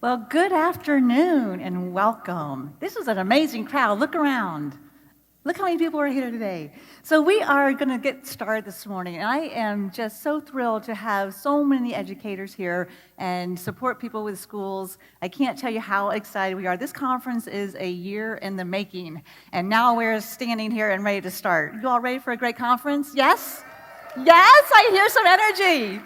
Well, good afternoon and welcome. This is an amazing crowd. Look around. Look how many people are here today. So we are going to get started this morning, and I am just so thrilled to have so many educators here and support people with schools. I can't tell you how excited we are. This conference is a year in the making, and now we're standing here and ready to start. You all ready for a great conference? Yes? Yes, I hear some energy.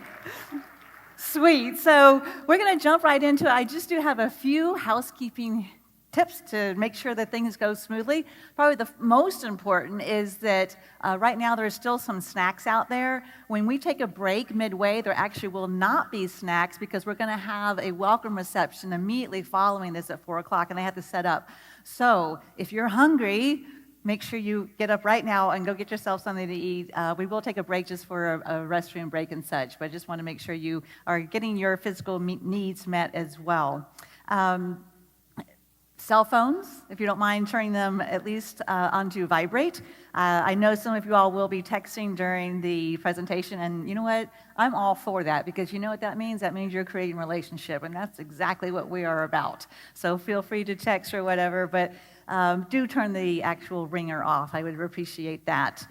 Sweet. So we're going to jump right into it. I just do have a few housekeeping tips to make sure that things go smoothly. Probably the most important is that right now there's still some snacks out there. When we take a break midway, there actually will not be snacks because we're going to have a welcome reception immediately following this at 4 o'clock, and they have to set up. So if you're hungry, make sure you get up right now and go get yourself something to eat. We will take a break just for a restroom break and such, but I just want to make sure you are getting your physical needs met as well. Cell phones, if you don't mind turning them at least onto vibrate. I know some of you all will be texting during the presentation, and you know what? I'm all for that because you know what that means? That means you're creating a relationship, and that's exactly what we are about. So feel free to text or whatever, but do turn the actual ringer off. I would appreciate that.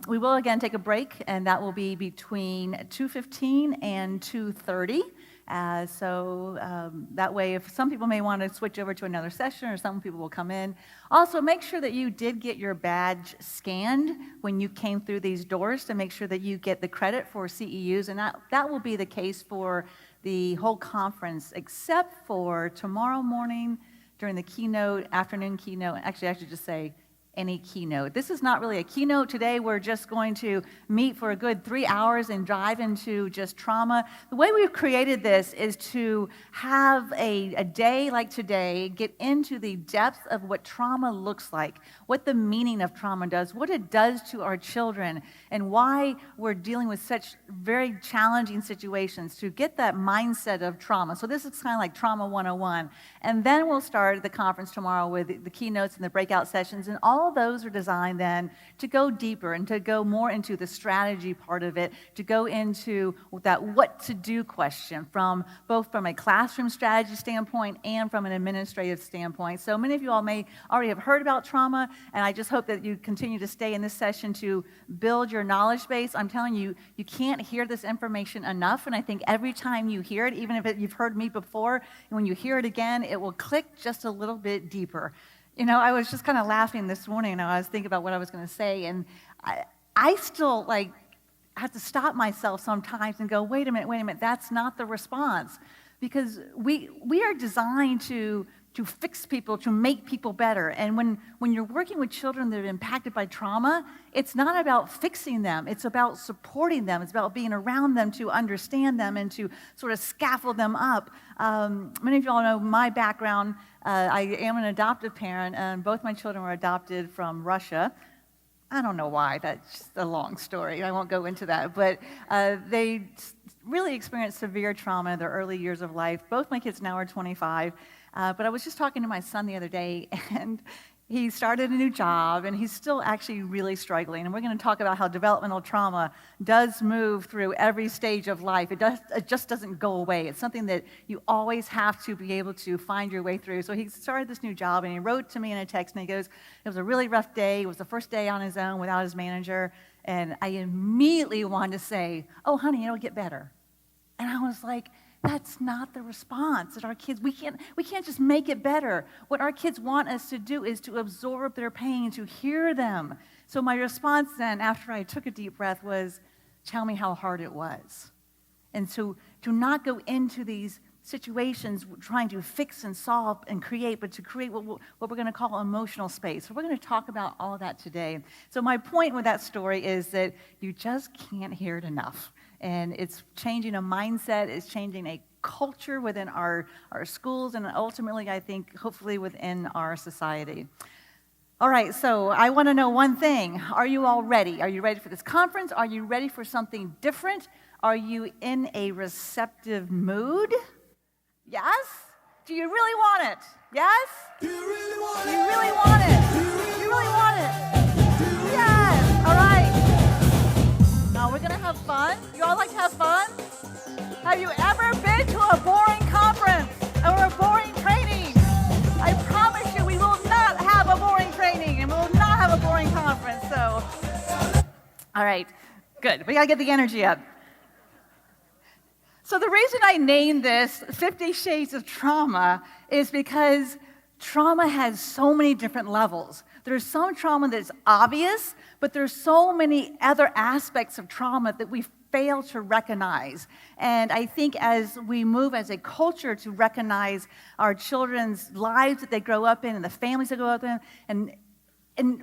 We will again take a break, and that will be between 2:15 and 2:30. So that way, if some people may want to switch over to another session or some people will come in. Also, make sure that you did get your badge scanned when you came through these doors to make sure that you get the credit for CEUs, and that will be the case for the whole conference, except for tomorrow morning during the keynote, afternoon keynote. Actually, I should just say any keynote. This is not really a keynote today. We're just going to meet for a good 3 hours and dive into just trauma. The way we've created this is to have a day like today, get into the depth of what trauma looks like, what the meaning of trauma does, what it does to our children, and why we're dealing with such very challenging situations to get that mindset of trauma. So this is kind of like Trauma 101. And then we'll start the conference tomorrow with the keynotes and the breakout sessions, and all of those are designed then to go deeper and to go more into the strategy part of it, to go into that what to do question from both from a classroom strategy standpoint and from an administrative standpoint. So many of you all may already have heard about trauma, and I just hope that you continue to stay in this session to build your knowledge base. I'm telling you, you can't hear this information enough, and I think every time you hear it, even if you've heard me before, and when you hear it again, it will click just a little bit deeper. You know, I was just kind of laughing this morning, and I was thinking about what I was going to say, and I still, have to stop myself sometimes and go, wait a minute, that's not the response. Because we are designed to fix people, to make people better. And when you're working with children that are impacted by trauma, it's not about fixing them. It's about supporting them. It's about being around them to understand them and to sort of scaffold them up. Many of you all know my background. I am an adoptive parent, and both my children were adopted from Russia. I don't know why. That's just a long story. I won't go into that. But they really experienced severe trauma in their early years of life. Both my kids now are 25. But I was just talking to my son the other day, and he started a new job, and he's still actually really struggling. And we're going to talk about how developmental trauma does move through every stage of life. It just doesn't go away. It's something that you always have to be able to find your way through. So he started this new job, and he wrote to me in a text, and he goes, it was a really rough day. It was the first day on his own without his manager. And I immediately wanted to say, oh, honey, it'll get better. And I was like, that's not the response that our kids, we can't just make it better. What our kids want us to do is to absorb their pain, to hear them. So my response then, after I took a deep breath, was, tell me how hard it was. And so to not go into these situations trying to fix and solve and create, but to create what we're going to call emotional space. So we're going to talk about all of that today. So my point with that story is that you just can't hear it enough. And it's changing a mindset, it's changing a culture within our schools, and ultimately, I think, hopefully within our society. All right, so I want to know one thing. Are you all ready? Are you ready for this conference? Are you ready for something different? Are you in a receptive mood? Yes? Do you really want it? Yes? Do you really want it? You really want it? You really want it? Yes! All right. Now we're going to have fun. You all like to have fun? Have you ever been to a boring conference? Or All right, good. We got to get the energy up. So the reason I named this 50 Shades of Trauma is because trauma has so many different levels. There's some trauma that's obvious, but there's so many other aspects of trauma that we fail to recognize. And I think as we move as a culture to recognize our children's lives that they grow up in and the families they grow up in, and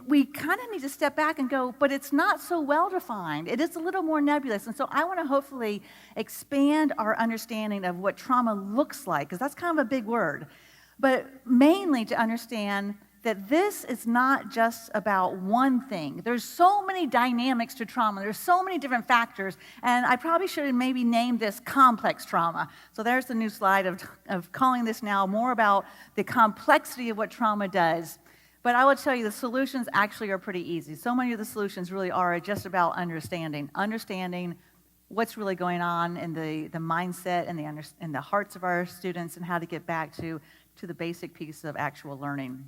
we kind of need to step back and go, but it's not so well defined. It is a little more nebulous. And so I want to hopefully expand our understanding of what trauma looks like, because that's kind of a big word. But mainly to understand that this is not just about one thing. There's so many dynamics to trauma. There's so many different factors. And I probably should have maybe named this complex trauma. So there's the new slide of calling this now more about the complexity of what trauma does. But I will tell you, the solutions actually are pretty easy. So many of the solutions really are just about understanding what's really going on in the mindset and the hearts of our students and how to get back to the basic piece of actual learning.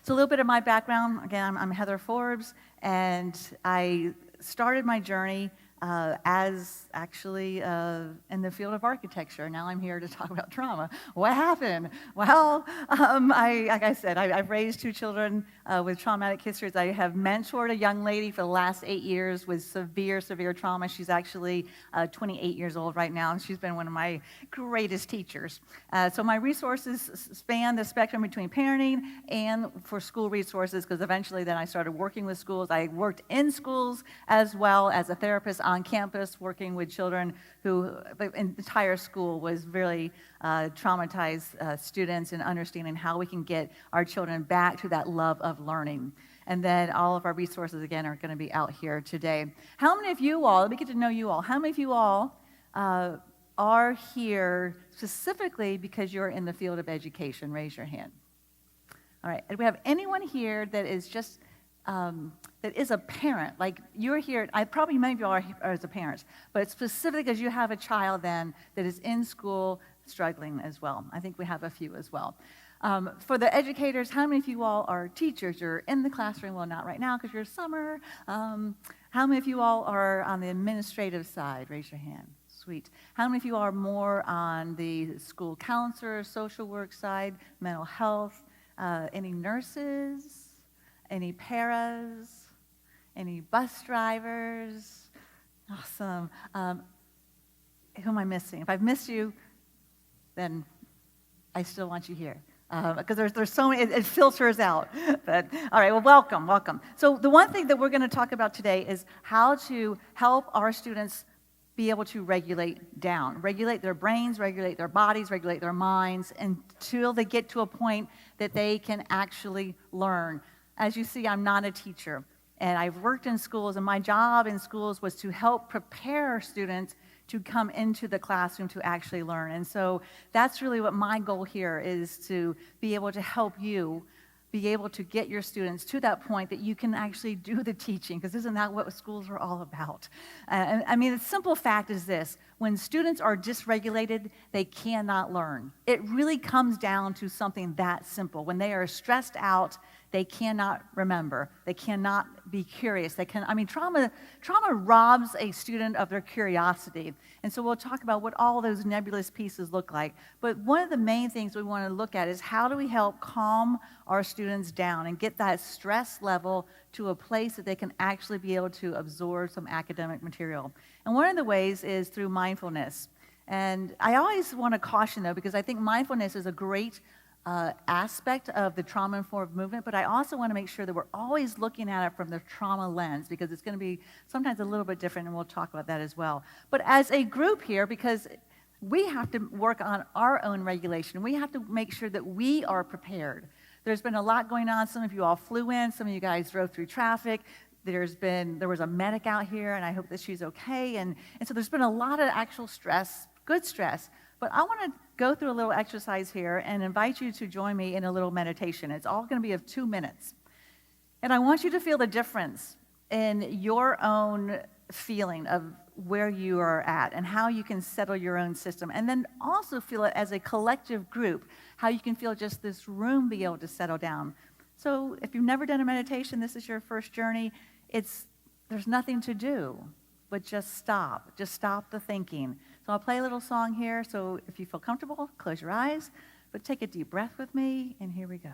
So a little bit of my background. Again, I'm Heather Forbes, and I started my journey as actually in the field of architecture. Now I'm here to talk about trauma. What happened? Well, like I said, I've raised two children with traumatic histories. I have mentored a young lady for the last 8 years with severe trauma. She's actually 28 years old right now, and she's been one of my greatest teachers. So my resources span the spectrum between parenting and for school resources, because eventually then I started working with schools. I worked in schools as well as a therapist on campus, working with children who, the entire school was really traumatized students, and understanding how we can get our children back to that love of learning. And then all of our resources, again, are going to be out here today. How many of you all, let me get to know you all, how many of you all are here specifically because you're in the field of education? Raise your hand. All right, do we have anyone here that is just that is a parent? Like, you're here, probably many of you are as a parent, but it's specific because you have a child then that is in school struggling as well. I think we have a few as well. For the educators, how many of you all are teachers? You're in the classroom, well, not right now because you're summer. How many of you all are on the administrative side? Raise your hand. Sweet. How many of you are more on the school counselor, social work side, mental health? Any nurses? Any paras? Any bus drivers? Awesome. Who am I missing? If I've missed you, then I still want you here. Because there's so many, it filters out. But all right, well, welcome. So the one thing that we're going to talk about today is how to help our students be able to regulate their brains, regulate their bodies, regulate their minds, until they get to a point that they can actually learn. As you see, I'm not a teacher, and I've worked in schools, and my job in schools was to help prepare students to come into the classroom to actually learn. And so that's really what my goal here is, to be able to help you be able to get your students to that point that you can actually do the teaching, because isn't that what schools are all about? I mean, the simple fact is this: when students are dysregulated, they cannot learn. It really comes down to something that simple. When they are stressed out, they cannot remember. They cannot be curious. Trauma robs a student of their curiosity. And so we'll talk about what all those nebulous pieces look like. But one of the main things we want to look at is how do we help calm our students down and get that stress level to a place that they can actually be able to absorb some academic material. And one of the ways is through mindfulness. And I always want to caution, though, because I think mindfulness is a great aspect of the trauma-informed movement, but I also want to make sure that we're always looking at it from the trauma lens, because it's going to be sometimes a little bit different, and we'll talk about that as well. But as a group here, because we have to work on our own regulation, we have to make sure that we are prepared. There's been a lot going on. Some of you all flew in, some of you guys drove through traffic. There was a medic out here, and I hope that she's okay. And so there's been a lot of actual stress, good stress. But I want to go through a little exercise here and invite you to join me in a little meditation. It's all going to be of 2 minutes. And I want you to feel the difference in your own feeling of where you are at and how you can settle your own system. And then also feel it as a collective group, how you can feel just this room be able to settle down. So if you've never done a meditation, this is your first journey. It's there's nothing to do but just stop the thinking. So I'll play a little song here, so if you feel comfortable, close your eyes, but take a deep breath with me, and here we go.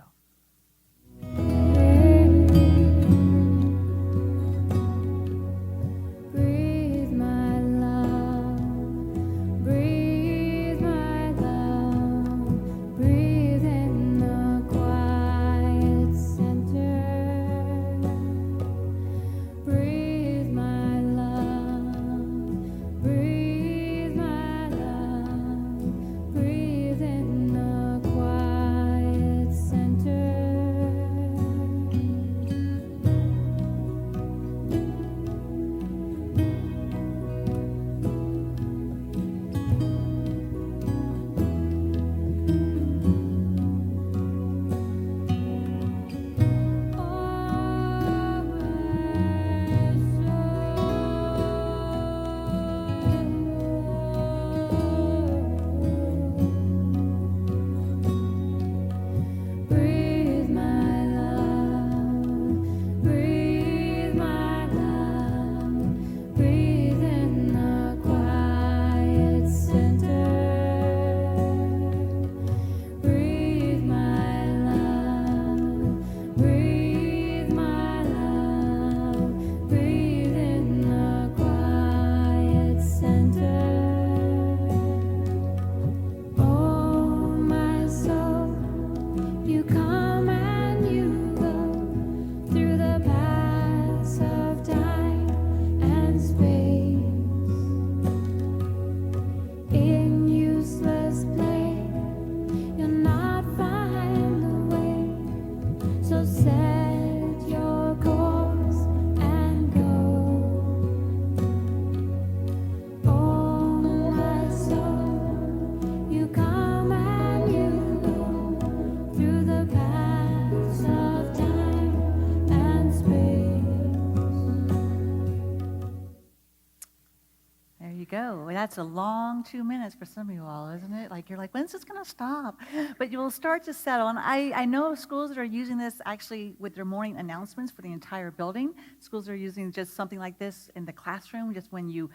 That's a long 2 minutes for some of you all, isn't it? Like, you're like, when's this going to stop? But you will start to settle. And I know schools that are using this actually with their morning announcements for the entire building. Schools are using just something like this in the classroom, just when you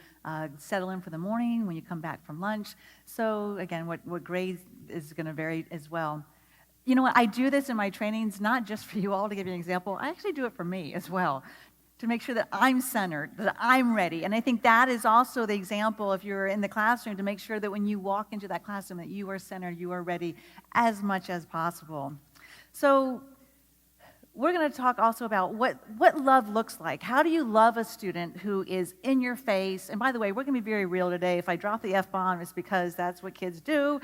settle in for the morning, when you come back from lunch. So again, what grade is going to vary as well. You know what, I do this in my trainings, not just for you all to give you an example. I actually do it for me as well, to make sure that I'm centered, that I'm ready. And I think that is also the example, if you're in the classroom, to make sure that when you walk into that classroom that you are centered, you are ready as much as possible. So we're going to talk also about what love looks like. How do you love a student who is in your face? And by the way, we're going to be very real today. If I drop the F-bomb, it's because that's what kids do.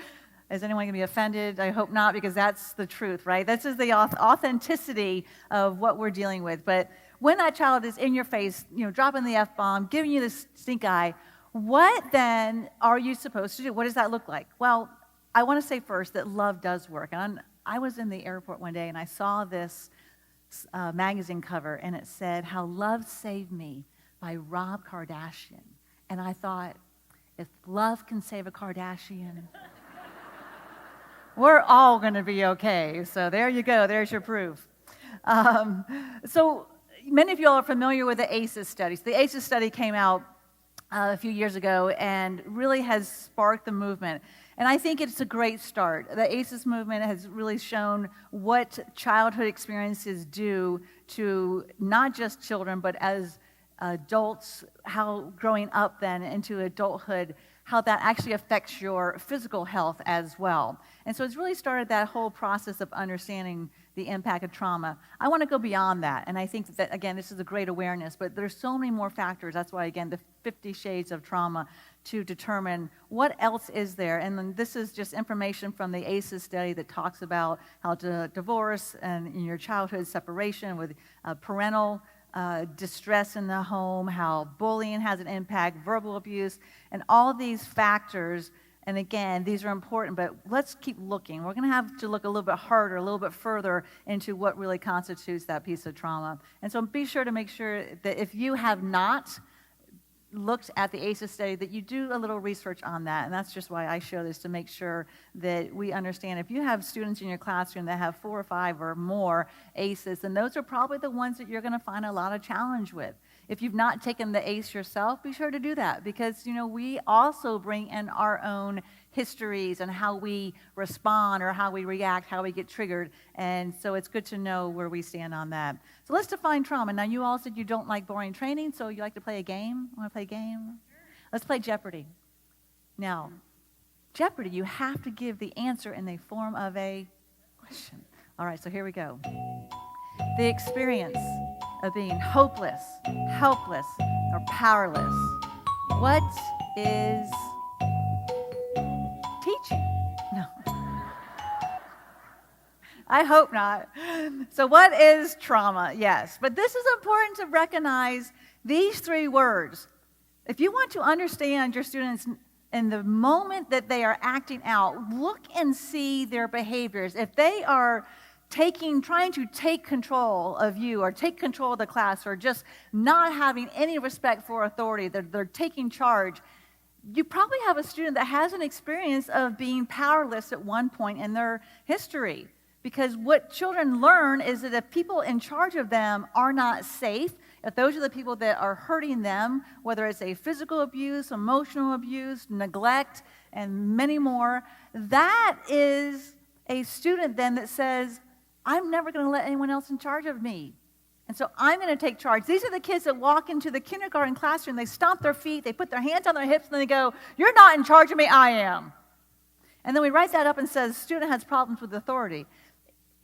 Is anyone going to be offended? I hope not, because that's the truth, right? This is the authenticity of what we're dealing with. But when that child is in your face, dropping the F-bomb, giving you the stink eye, what then are you supposed to do? What does that look like? Well, I want to say first that love does work. And I was in the airport one day, and I saw this magazine cover, and it said, "How Love Saved Me" by Rob Kardashian. And I thought, if love can save a Kardashian, we're all going to be okay. So there you go. There's your proof. So many of you all are familiar with the ACEs studies. The ACEs study came out a few years ago and really has sparked the movement. And I think it's a great start. The ACEs movement has really shown what childhood experiences do to not just children, but as adults, how growing up then into adulthood, how that actually affects your physical health as well. And so it's really started that whole process of understanding the impact of trauma. I want to go beyond that, and I think that, again, this is a great awareness, but there's so many more factors. That's why, again, the 50 Shades of Trauma, to determine what else is there. And then this is just information from the ACEs study that talks about how to divorce and in your childhood separation with parental distress in the home, how bullying has an impact, verbal abuse, and all these factors. And again, these are important, but let's keep looking. We're going to have to look a little bit harder, a little bit further into what really constitutes that piece of trauma. And so be sure to make sure that if you have not looked at the ACEs study, that you do a little research on that. And that's just why I show this, to make sure that we understand if you have students in your classroom that have 4 or 5 or more ACEs, then those are probably the ones that you're going to find a lot of challenge with. If you've not taken the ACE yourself, be sure to do that, because we also bring in our own histories and how we respond or how we react, how we get triggered. And so it's good to know where we stand on that. So let's define trauma. Now, you all said you don't like boring training, so you like to play a game? Want to play a game? Let's play Jeopardy. Now, Jeopardy, you have to give the answer in the form of a question. All right, so here we go. The experience of being hopeless, helpless, or powerless. What is teaching? No. I hope not. So what is trauma? Yes. But this is important to recognize these 3 words. If you want to understand your students in the moment that they are acting out, look and see their behaviors. If they are trying to take control of you, or take control of the class, or just not having any respect for authority, they're taking charge, you probably have a student that has an experience of being powerless at one point in their history. Because what children learn is that if people in charge of them are not safe, if those are the people that are hurting them, whether it's a physical abuse, emotional abuse, neglect, and many more, that is a student then that says, I'm never going to let anyone else in charge of me. And so I'm going to take charge. These are the kids that walk into the kindergarten classroom, they stomp their feet, they put their hands on their hips, and they go, you're not in charge of me, I am. And then we write that up and says, student has problems with authority.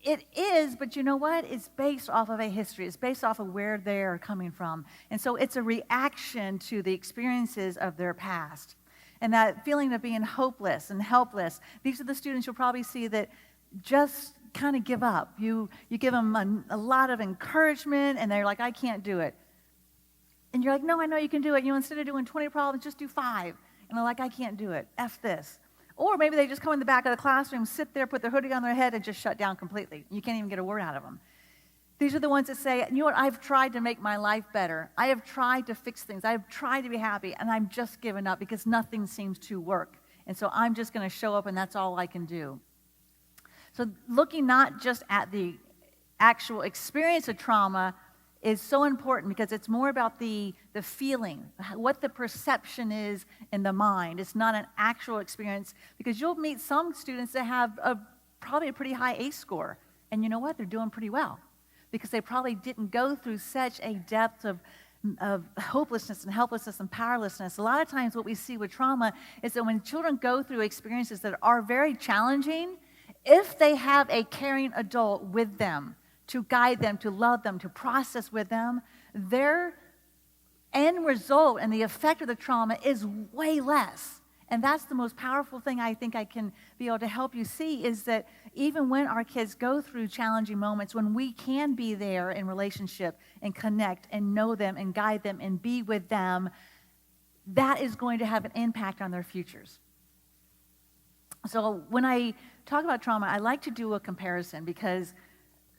It is, but you know what? It's based off of a history. It's based off of where they're coming from. And so it's a reaction to the experiences of their past. And that feeling of being hopeless and helpless, these are the students you'll probably see that just kind of give up. You give them a lot of encouragement, and they're like, I can't do it. And you're like, no, I know you can do it. Instead of doing 20 problems, just do 5. And they're like, I can't do it. F this. Or maybe they just come in the back of the classroom, sit there, put their hoodie on their head, and just shut down completely. You can't even get a word out of them. These are the ones that say, you know what, I've tried to make my life better. I have tried to fix things. I have tried to be happy, and I'm just giving up because nothing seems to work. And so I'm just going to show up, and that's all I can do. So looking not just at the actual experience of trauma is so important, because it's more about the feeling, what the perception is in the mind. It's not an actual experience, because you'll meet some students that have probably a pretty high ACE score. And you know what? They're doing pretty well, because they probably didn't go through such a depth of hopelessness and helplessness and powerlessness. A lot of times what we see with trauma is that when children go through experiences that are very challenging, if they have a caring adult with them to guide them, to love them, to process with them, their end result and the effect of the trauma is way less. And that's the most powerful thing I think I can be able to help you see, is that even when our kids go through challenging moments, when we can be there in relationship and connect and know them and guide them and be with them, that is going to have an impact on their futures. So when I talk about trauma, I like to do a comparison, because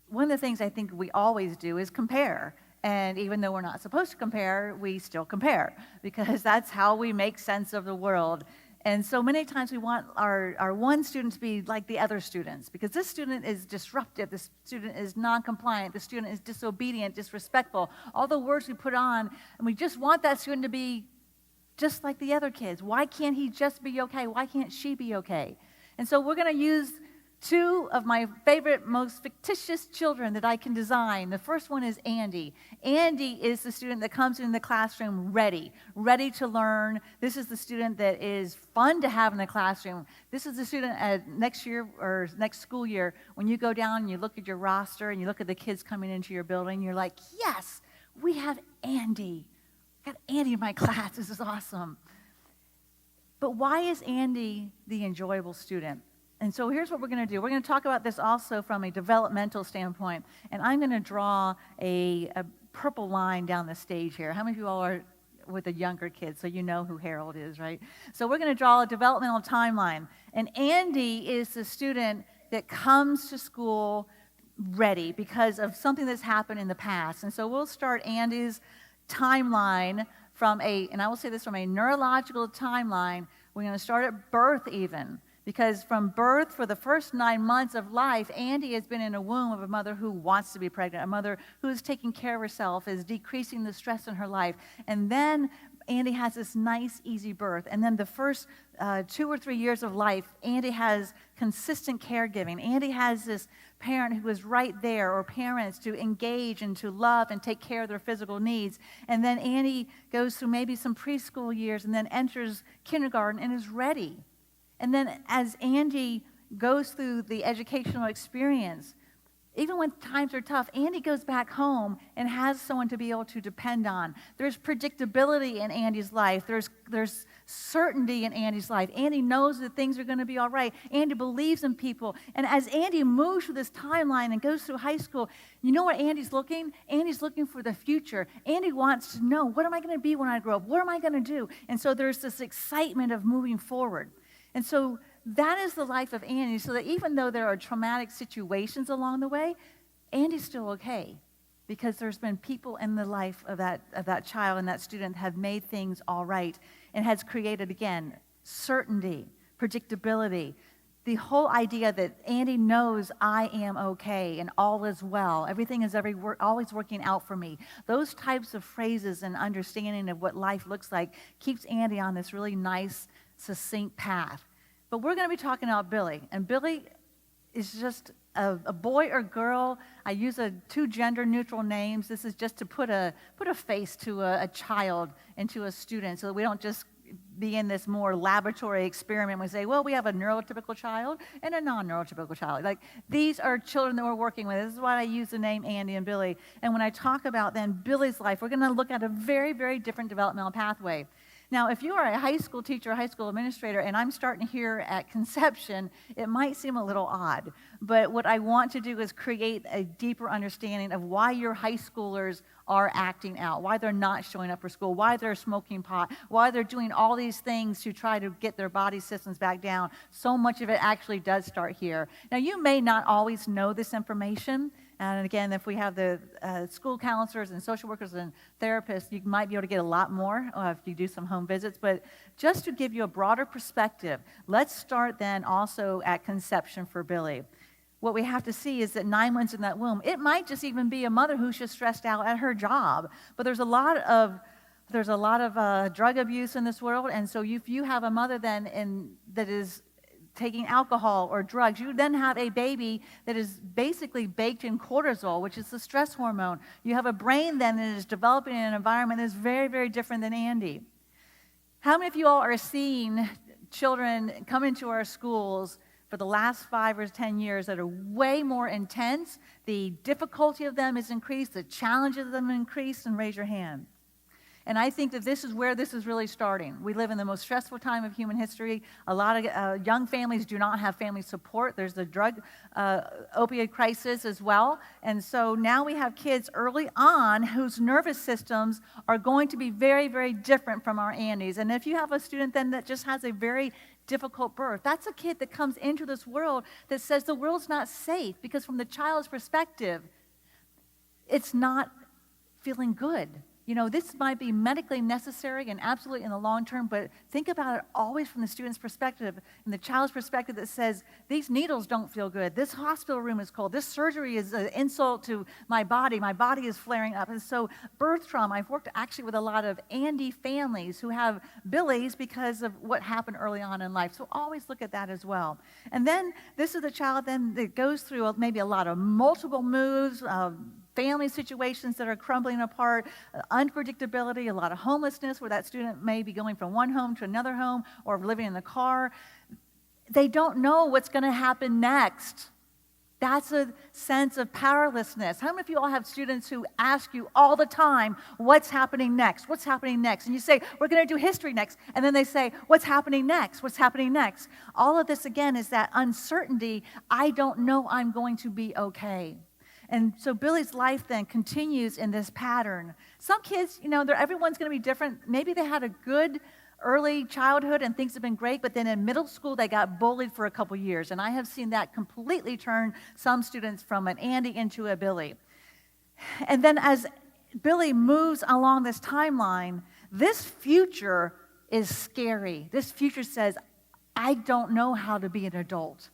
one of the things I think we always do is compare. And even though we're not supposed to compare, we still compare, because that's how we make sense of the world. And so many times we want our one student to be like the other students, because this student is disruptive, this student is non-compliant, this student is disobedient, disrespectful, all the words we put on, and we just want that student to be just like the other kids. Why can't he just be okay? Why can't she be okay? And so we're going to use 2 of my favorite, most fictitious children that I can design. The first one is Andy. Andy is the student that comes in the classroom ready to learn. This is the student that is fun to have in the classroom. This is the student next year or next school year, when you go down and you look at your roster and you look at the kids coming into your building, you're like, yes, we have Andy. I got Andy in my class. This is awesome. But why is Andy the enjoyable student? And so here's what we're going to do. We're going to talk about this also from a developmental standpoint. And I'm going to draw a purple line down the stage here. How many of you all are with the younger kids, so you know who Harold is, right? So we're going to draw a developmental timeline. And Andy is the student that comes to school ready because of something that's happened in the past. And so we'll start Andy's timeline and I will say this, from a neurological timeline. We're going to start at birth even. Because from birth, for the first 9 months of life, Andy has been in a womb of a mother who wants to be pregnant, a mother who is taking care of herself, is decreasing the stress in her life. And then Andy has this nice, easy birth. And then the first 2 or 3 years of life, Andy has consistent caregiving. Andy has this parent who is right there, or parents to engage and to love and take care of their physical needs. And then Andy goes through maybe some preschool years and then enters kindergarten and is ready. And then as Andy goes through the educational experience, even when times are tough, Andy goes back home and has someone to be able to depend on. There's predictability in Andy's life. There's certainty in Andy's life. Andy knows that things are going to be all right. Andy believes in people. And as Andy moves through this timeline and goes through high school, you know what Andy's looking? Andy's looking for the future. Andy wants to know, what am I going to be when I grow up? What am I going to do? And so there's this excitement of moving forward. And so that is the life of Andy, so that even though there are traumatic situations along the way, Andy's still okay, because there's been people in the life of that child and that student have made things all right, and has created, again, certainty, predictability, the whole idea that Andy knows I am okay and all is well, everything is always working out for me. Those types of phrases and understanding of what life looks like keeps Andy on this really nice, succinct path. But we're going to be talking about Billy, and Billy is just a boy or girl. I use two gender-neutral names. This is just to put a face to a child and to a student, so that we don't just be in this more laboratory experiment. We say, well, we have a neurotypical child and a non-neurotypical child. Like, these are children that we're working with. This is why I use the name Andy and Billy. And when I talk about then Billy's life, we're going to look at a very, very different developmental pathway. Now, if you are a high school teacher, a high school administrator, and I'm starting here at conception, it might seem a little odd. But what I want to do is create a deeper understanding of why your high schoolers are acting out, why they're not showing up for school, why they're smoking pot, why they're doing all these things to try to get their body systems back down. So much of it actually does start here. Now, you may not always know this information. And again, if we have the school counselors and social workers and therapists, you might be able to get a lot more if you do some home visits. But just to give you a broader perspective, let's start then also at conception for Billy. What we have to see is that 9 months in that womb, it might just even be a mother who's just stressed out at her job. But there's a lot of drug abuse in this world, and so if you have a mother then that is taking alcohol or drugs, you then have a baby that is basically baked in cortisol, which is the stress hormone. You have a brain then that is developing in an environment that is very, very different than Andy. How many of you all are seeing children come into our schools for the last 5 or 10 years that are way more intense? The difficulty of them is increased, the challenges of them increased, and raise your hand. And I think that this is where this is really starting. We live in the most stressful time of human history. A lot of young families do not have family support. There's the drug opioid crisis as well. And so now we have kids early on whose nervous systems are going to be very, very different from our Andys. And if you have a student then that just has a very difficult birth, that's a kid that comes into this world that says the world's not safe, because from the child's perspective, it's not feeling good. You know, this might be medically necessary and absolutely in the long term, but think about it always from the student's perspective and the child's perspective that says, these needles don't feel good, this hospital room is cold, this surgery is an insult to my body is flaring up. And so birth trauma, I've worked actually with a lot of Andy families who have Billies because of what happened early on in life. So always look at that as well. And then this is the child then that goes through maybe a lot of multiple moves, family situations that are crumbling apart, unpredictability, a lot of homelessness where that student may be going from one home to another home or living in the car. They don't know what's going to happen next. That's a sense of powerlessness. How many of you all have students who ask you all the time, what's happening next? What's happening next? And you say, we're going to do history next. And then they say, what's happening next? What's happening next? All of this, again, is that uncertainty. I don't know I'm going to be okay. And so Billy's life then continues in this pattern. Some kids, everyone's going to be different. Maybe they had a good early childhood and things have been great, but then in middle school they got bullied for a couple years. And I have seen that completely turn some students from an Andy into a Billy. And then as Billy moves along this timeline, This future is scary. This future says, I don't know how to be an adult.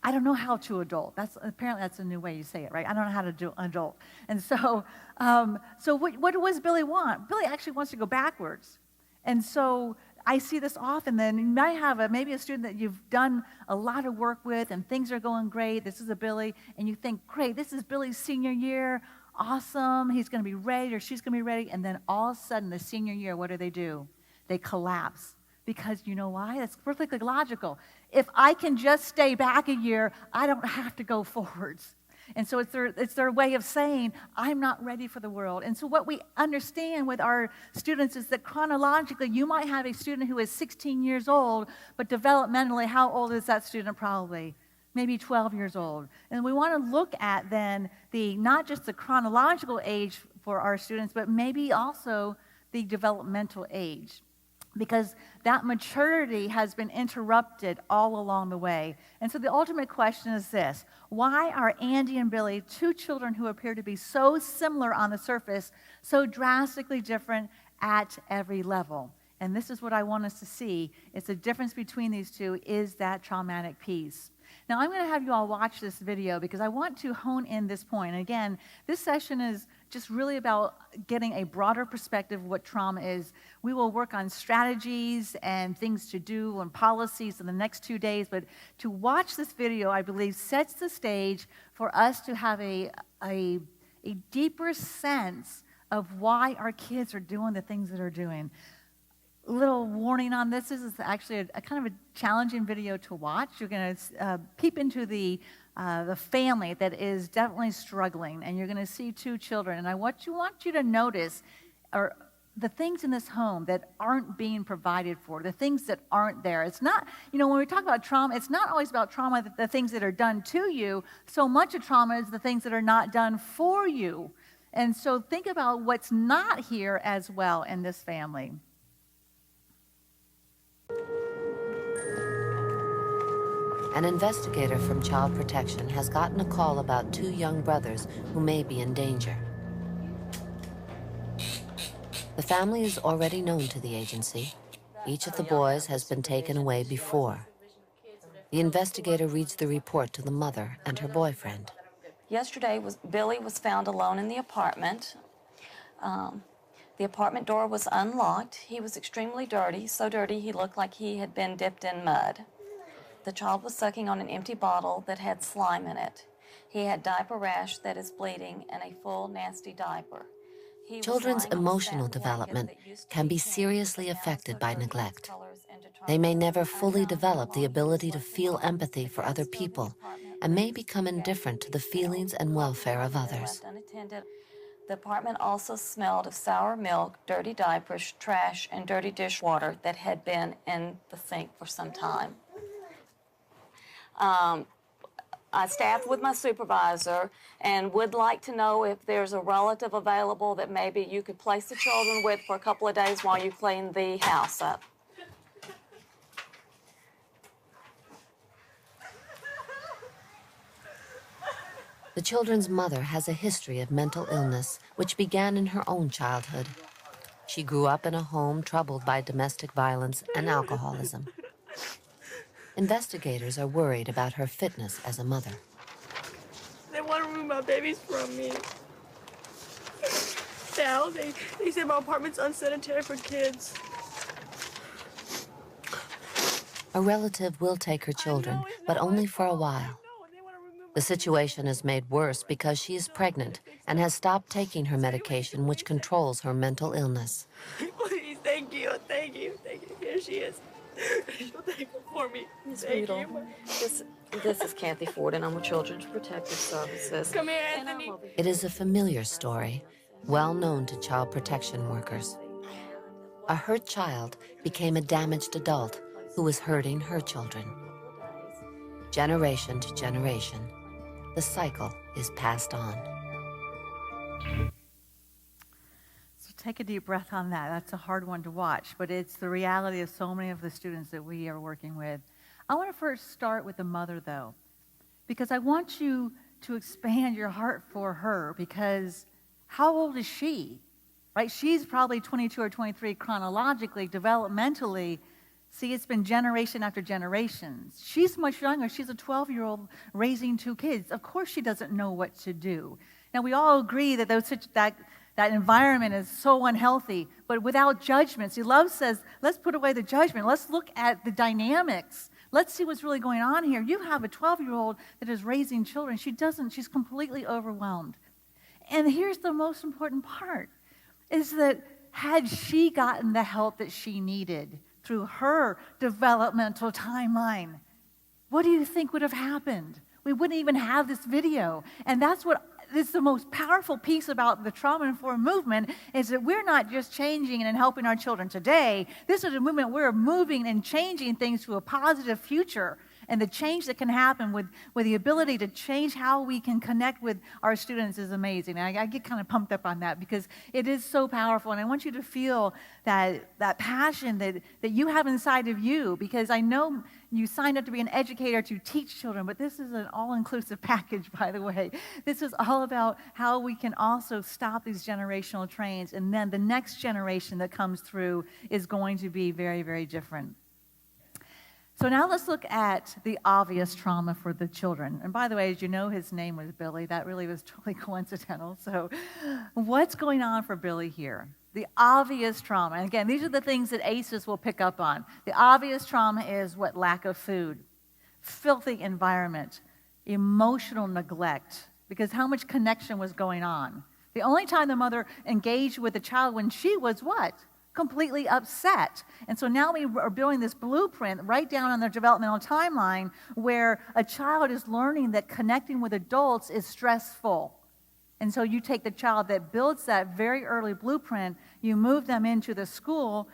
I don't know how to adult. Apparently that's a new way you say it, right? I don't know how to do adult. And so, what does Billy want? Billy actually wants to go backwards. And so I see this often. Then you might have maybe a student that you've done a lot of work with, and things are going great. This is a Billy, and you think, great, this is Billy's senior year. Awesome. He's going to be ready, or she's going to be ready. And then all of a sudden, the senior year, what do? They collapse. Because you know why? That's perfectly logical. If I can just stay back a year, I don't have to go forwards. And so it's their way of saying, I'm not ready for the world. And so what we understand with our students is that chronologically, you might have a student who is 16 years old, but developmentally, how old is that student probably? Maybe 12 years old. And we want to look at then not just the chronological age for our students, but maybe also the developmental age. Because that maturity has been interrupted all along the way. And so the ultimate question is this: why are Andy and Billy, two children who appear to be so similar on the surface, so drastically different at every level? And this is what I want us to see. It's the difference between these two is that traumatic piece. Now, I'm going to have you all watch this video because I want to hone in this point. And again, this session is just really about getting a broader perspective of what trauma is. We will work on strategies and things to do and policies in the next 2 days, but to watch this video, I believe, sets the stage for us to have a deeper sense of why our kids are doing the things that they're doing. Little warning on this is actually a kind of a challenging video to watch. You're going to peep into the family that is definitely struggling, and you're going to see two children. And want you to notice are the things in this home that aren't being provided for, the things that aren't there. It's not, when we talk about trauma, it's not always about trauma, the things that are done to you. So much of trauma is the things that are not done for you. And so think about what's not here as well in this family. An investigator from Child Protection has gotten a call about two young brothers who may be in danger. The family is already known to the agency. Each of the boys has been taken away before. The investigator reads the report to the mother and her boyfriend. Yesterday, Billy was found alone in the apartment. The apartment door was unlocked. He was extremely dirty, so dirty he looked like he had been dipped in mud. The child was sucking on an empty bottle that had slime in it. He had diaper rash that is bleeding and a full, nasty diaper. Children's emotional development can be seriously affected by neglect. They may never fully develop the ability to feel empathy for other people and may become indifferent to the feelings and welfare of others. The apartment also smelled of sour milk, dirty diapers, trash, and dirty dishwater that had been in the sink for some time. I staffed with my supervisor and would like to know if there's a relative available that maybe you could place the children with for a couple of days while you clean the house up. The children's mother has a history of mental illness, which began in her own childhood. She grew up in a home troubled by domestic violence and alcoholism. Investigators are worried about her fitness as a mother. They want to remove my babies from me. Now they say my apartment's unsanitary for kids. A relative will take her children, but only for a while. The situation is made worse because she is pregnant and has stopped taking her medication, which controls her mental illness. Please, thank you. Here she is. She'll take it for me. Ms. Thank Weedle, you. this is Kathy Ford, and I'm with Children's Protective Services. Come here, Anthony. It is a familiar story, well known to child protection workers. A hurt child became a damaged adult who was hurting her children. Generation to generation, the cycle is passed on. Take a deep breath on that. That's a hard one to watch, but it's the reality of so many of the students that we are working with. I want to first start with the mother, though, because I want you to expand your heart for her, because how old is she? right? She's probably 22 or 23 chronologically, developmentally. See, it's been generation after generation. She's much younger. She's a 12-year-old raising 2 kids. Of course she doesn't know what to do. Now, we all agree that that environment is so unhealthy, but without judgment. See, love says, let's put away the judgment. Let's look at the dynamics. Let's see what's really going on here. You have a 12-year-old that is raising children. She's completely overwhelmed. And here's the most important part, is that had she gotten the help that she needed through her developmental timeline, what do you think would have happened? We wouldn't even have this video. And that's what is the most powerful piece about the trauma-informed movement, is that we're not just changing and helping our children today. This is a movement we're moving and changing things to a positive future. And the change that can happen with the ability to change how we can connect with our students is amazing. And I get kind of pumped up on that because it is so powerful. And I want you to feel that passion that you have inside of you, because I know you signed up to be an educator to teach children, but this is an all-inclusive package, by the way. This is all about how we can also stop these generational trains, and then the next generation that comes through is going to be very, very different. So now let's look at the obvious trauma for the children. And by the way, as you know, his name was Billy. That really was totally coincidental. So what's going on for Billy here? The obvious trauma. And again, these are the things that ACEs will pick up on. The obvious trauma is what? Lack of food, filthy environment, emotional neglect, because how much connection was going on? The only time the mother engaged with the child when she was what? Completely upset. And so now we are building this blueprint right down on their developmental timeline where a child is learning that connecting with adults is stressful. And so you take the child that builds that very early blueprint, you move them into the school.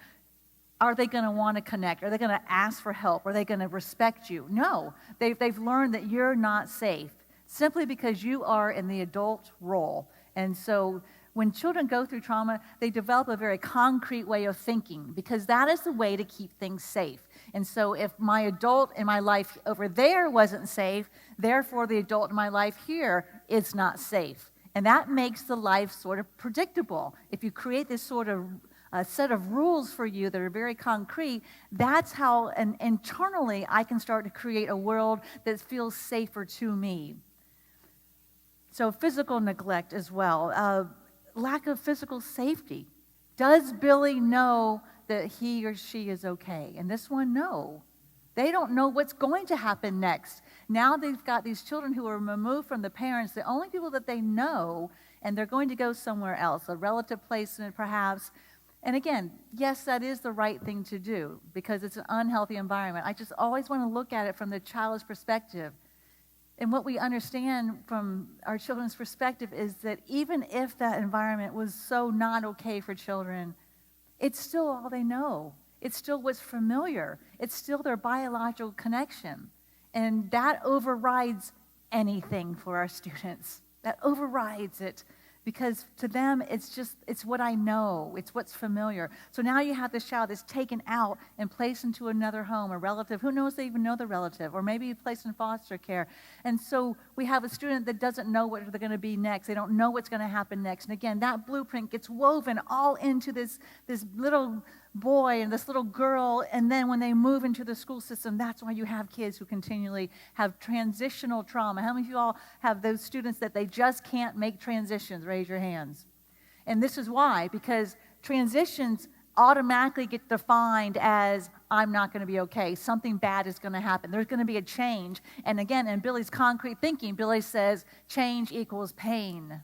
Are they going to want to connect? Are they going to ask for help? Are they going to respect you? No. They've learned that you're not safe simply because you are in the adult role. And so when children go through trauma, they develop a very concrete way of thinking because that is the way to keep things safe. And so if my adult in my life over there wasn't safe, therefore the adult in my life here is not safe. And that makes the life sort of predictable. If you create this sort of set of rules for you that are very concrete, that's how internally I can start to create a world that feels safer to me. So physical neglect as well. Lack of physical safety. Does Billy know that he or she is okay? And this one, no. They don't know what's going to happen next. Now they've got these children who are removed from the parents, the only people that they know, and they're going to go somewhere else, a relative placement perhaps. And again, yes, that is the right thing to do because it's an unhealthy environment. I just always want to look at it from the child's perspective. And what we understand from our children's perspective is that even if that environment was so not okay for children, it's still all they know. It's still what's familiar. It's still their biological connection. And that overrides anything for our students. That overrides it. Because to them, it's what I know. It's what's familiar. So now you have this child that's taken out and placed into another home, a relative. Who knows they even know the relative? Or maybe placed in foster care. And so we have a student that doesn't know what they're going to be next. They don't know what's going to happen next. And again, that blueprint gets woven all into this little boy and this little girl, and then when they move into the school system, that's why you have kids who continually have transitional trauma. How many of you all have those students that they just can't make transitions? Raise your hands. And this is why, because transitions automatically get defined as I'm not going to be okay. Something bad is going to happen. There's going to be a change. And again, in Billy's concrete thinking, Billy says change equals pain.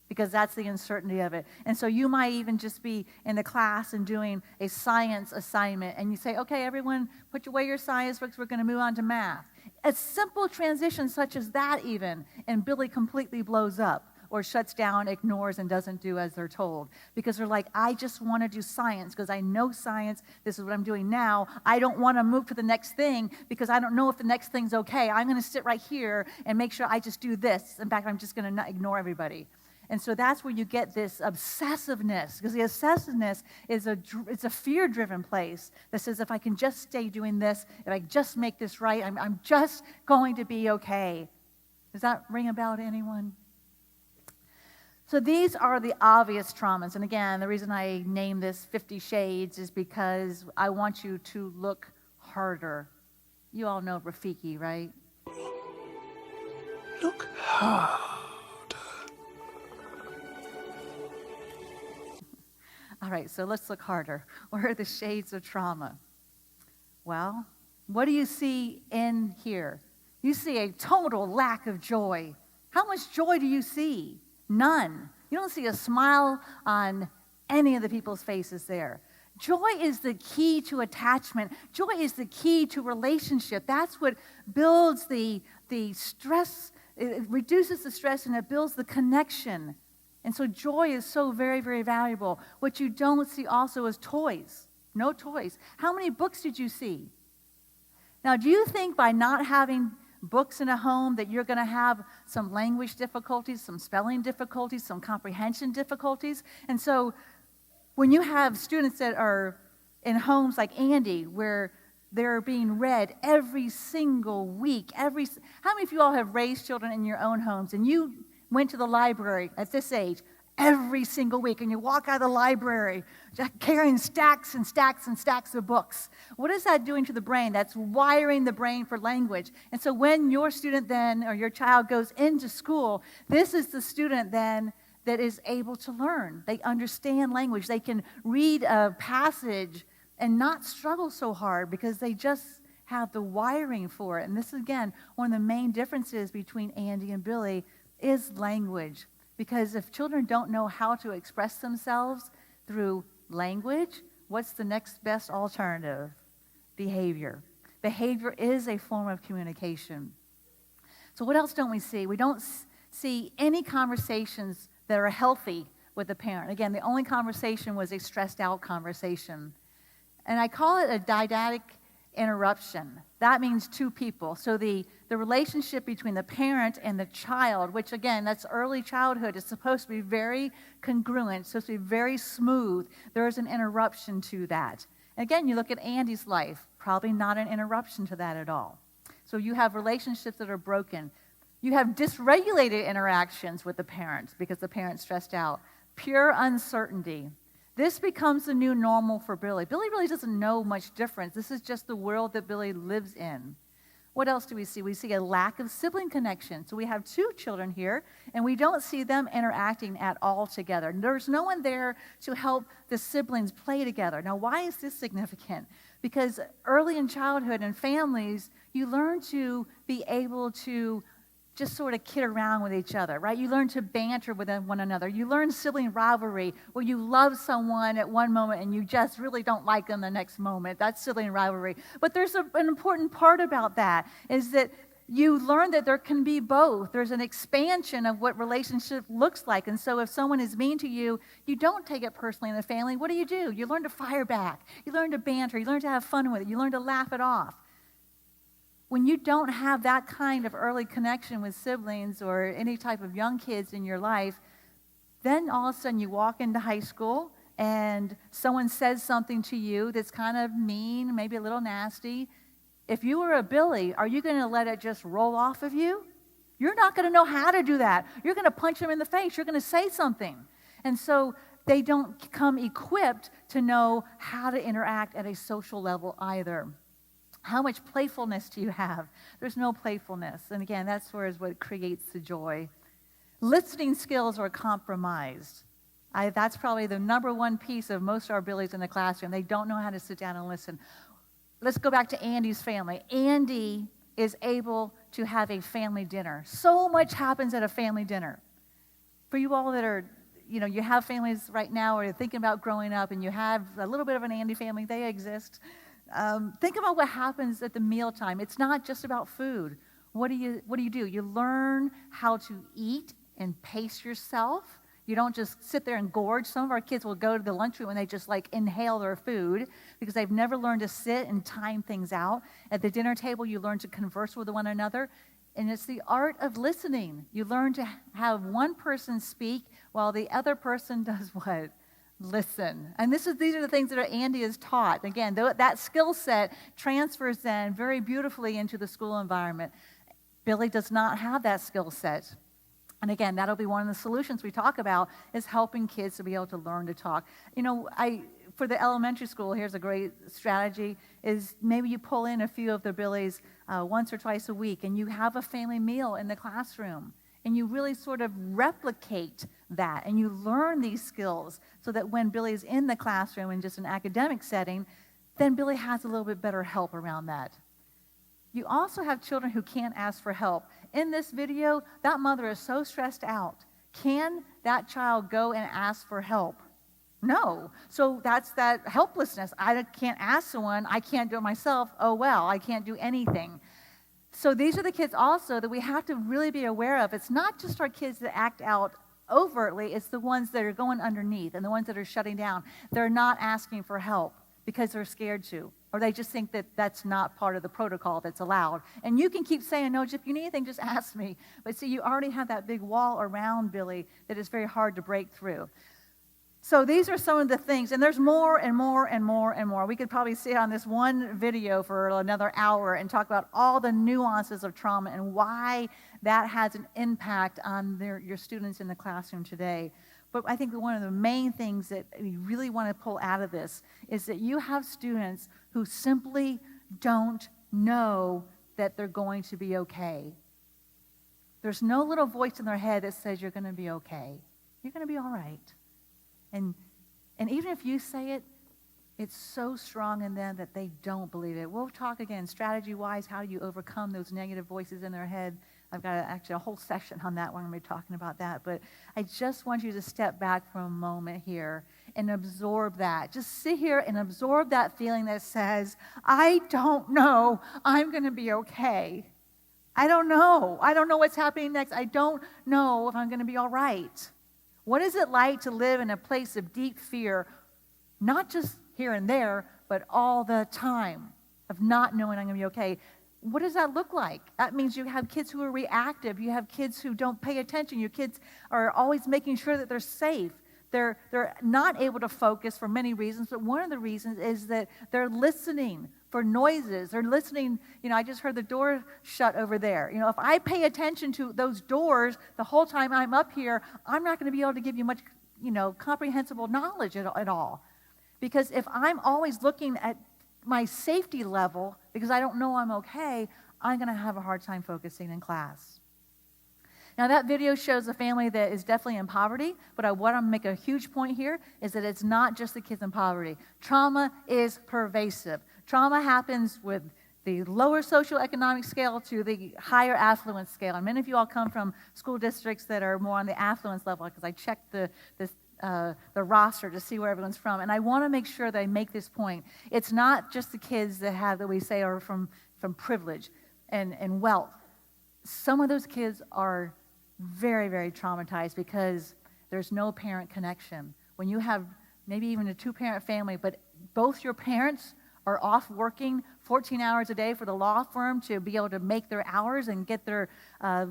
Because that's the uncertainty of it. And so you might even just be in the class and doing a science assignment, and you say, okay, everyone, put away your science books, we're going to move on to math. A simple transition such as that even, and Billy completely blows up or shuts down, ignores, and doesn't do as they're told. Because they're like, I just want to do science because I know science. This is what I'm doing now. I don't want to move to the next thing because I don't know if the next thing's okay. I'm going to sit right here and make sure I just do this. In fact, I'm just going to ignore everybody. And so that's where you get this obsessiveness, because the obsessiveness is it's a fear-driven place that says, if I can just stay doing this, if I just make this right, I'm just going to be okay. Does that ring a bell to anyone? So these are the obvious traumas. And again, the reason I name this 50 Shades is because I want you to look harder. You all know Rafiki, right? Look hard. All right, so let's look harder. What are the shades of trauma? Well, what do you see in here? You see a total lack of joy. How much joy do you see? None. You don't see a smile on any of the people's faces there. Joy is the key to attachment. Joy is the key to relationship. That's what builds the stress. It reduces the stress and it builds the connection. And so joy is so very, very valuable. What you don't see also is toys. No toys. How many books did you see? Now, do you think by not having books in a home that you're going to have some language difficulties, some spelling difficulties, some comprehension difficulties? And so when you have students that are in homes like Andy, where they're being read every single week, how many of you all have raised children in your own homes and you went to the library at this age every single week and you walk out of the library just carrying stacks and stacks and stacks of books? What is that doing to the brain? That's wiring the brain for language. And so when your student then, or your child goes into school, this is the student then that is able to learn. They understand language. They can read a passage and not struggle so hard because they just have the wiring for it. And this is, again, one of the main differences between Andy and Billy is language. Because if children don't know how to express themselves through language, what's the next best alternative? Behavior. Behavior is a form of communication. So what else don't we see? We don't see any conversations that are healthy with the parent. Again, the only conversation was a stressed out conversation. And I call it a didactic interruption. That means two people. So the relationship between the parent and the child, which again, that's early childhood, is supposed to be very congruent, supposed to be very smooth. There is an interruption to that. And again, you look at Andy's life, probably not an interruption to that at all. So you have relationships that are broken. You have dysregulated interactions with the parents because the parent's stressed out. Pure uncertainty. This becomes the new normal for Billy. Billy really doesn't know much difference. This is just the world that Billy lives in. What else do we see? We see a lack of sibling connection. So we have two children here, and we don't see them interacting at all together. There's no one there to help the siblings play together. Now, why is this significant? Because early in childhood and families, you learn to be able to just sort of kid around with each other, right? You learn to banter with one another. You learn sibling rivalry, where you love someone at one moment and you just really don't like them the next moment. That's sibling rivalry. But there's an important part about that, is that you learn that there can be both. There's an expansion of what relationship looks like. And so if someone is mean to you, you don't take it personally in the family. What do? You learn to fire back. You learn to banter. You learn to have fun with it. You learn to laugh it off. When you don't have that kind of early connection with siblings or any type of young kids in your life, then all of a sudden you walk into high school and someone says something to you that's kind of mean, maybe a little nasty. If you were a Billy, are you going to let it just roll off of you? You're not going to know how to do that. You're going to punch them in the face. You're going to say something. And so they don't come equipped to know how to interact at a social level either. How much playfulness do you have? There's no playfulness. And again, that's what creates the joy. Listening skills are compromised. That's probably the number one piece of most of our Billies in the classroom. They don't know how to sit down and listen. Let's go back to Andy's family. Andy is able to have a family dinner. So much happens at a family dinner. For you all that are, you have families right now or you're thinking about growing up and you have a little bit of an Andy family, they exist. Think about what happens at the mealtime. It's not just about food. What do you do? You learn how to eat and pace yourself. You don't just sit there and gorge. Some of our kids will go to the lunchroom and they just inhale their food because they've never learned to sit and time things out. At the dinner table, you learn to converse with one another. And it's the art of listening. You learn to have one person speak while the other person does what? Listen. And these are the things that Andy is taught. Again, that skill set transfers then very beautifully into the school environment. Billy does not have that skill set. And again, that'll be one of the solutions we talk about, is helping kids to be able to learn to talk. You know, for the elementary school, here's a great strategy, is maybe you pull in a few of the Billies once or twice a week, and you have a family meal in the classroom. And you really sort of replicate that, and you learn these skills so that when Billy's in the classroom in just an academic setting, then Billy has a little bit better help around that. You also have children who can't ask for help. In this video, that mother is so stressed out. Can that child go and ask for help? No. So that's that helplessness. I can't ask someone. I can't do it myself. Oh, well, I can't do anything. So these are the kids also that we have to really be aware of. It's not just our kids that act out overtly. It's the ones that are going underneath and the ones that are shutting down. They're not asking for help because they're scared to, or they just think that that's not part of the protocol that's allowed. And you can keep saying, no, if you need anything, just ask me. But see, you already have that big wall around Billy that is very hard to break through. So these are some of the things, and there's more and more and more and more. We could probably sit on this one video for another hour and talk about all the nuances of trauma and why that has an impact on your students in the classroom today. But I think that one of the main things that we really want to pull out of this is that you have students who simply don't know that they're going to be okay. There's no little voice in their head that says you're going to be okay. You're going to be all right. And even if you say it, it's so strong in them that they don't believe it. We'll talk again, strategy-wise, how you overcome those negative voices in their head. I've got actually a whole session on that one. We're going to be talking about that. But I just want you to step back for a moment here and absorb that. Just sit here and absorb that feeling that says, I don't know, I'm going to be okay. I don't know. I don't know what's happening next. I don't know if I'm going to be all right. What is it like to live in a place of deep fear, not just here and there, but all the time, of not knowing I'm going to be okay? What does that look like? That means you have kids who are reactive. You have kids who don't pay attention. Your kids are always making sure that they're safe. They're not able to focus for many reasons, but one of the reasons is that they're listening for noises. They're listening, I just heard the door shut over there. If I pay attention to those doors the whole time I'm up here, I'm not going to be able to give you much, comprehensible knowledge at all. Because if I'm always looking at my safety level because I don't know I'm okay, I'm going to have a hard time focusing in class. Now, that video shows a family that is definitely in poverty, but I want to make a huge point here is that it's not just the kids in poverty. Trauma is pervasive. Trauma happens with the lower socioeconomic scale to the higher affluence scale. And many of you all come from school districts that are more on the affluence level, because I checked the roster to see where everyone's from. And I want to make sure that I make this point. It's not just the kids that we say are from privilege and wealth. Some of those kids are very, very traumatized because there's no parent connection. When you have maybe even a two-parent family, but both your parents are off working 14 hours a day for the law firm to be able to make their hours and get their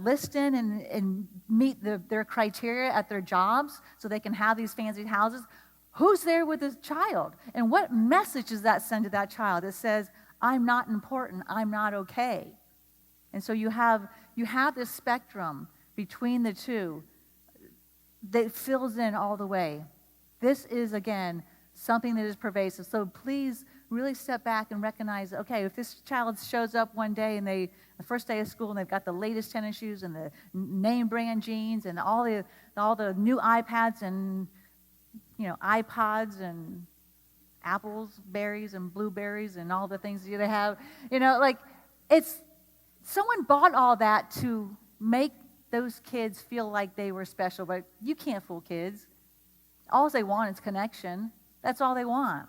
list in and meet their criteria at their jobs so they can have these fancy houses, who's there with this child? And what message does that send to that child that says, I'm not important, I'm not okay? And so you have this spectrum between the two that fills in all the way. This is, again, something that is pervasive. So please really step back and recognize, okay, if this child shows up one day and the first day of school and they've got the latest tennis shoes and the name brand jeans and all the new iPads and iPods and apples, berries and blueberries and all the things that they have, it's someone bought all that to make those kids feel like they were special, but you can't fool kids. All they want is connection. That's all they want.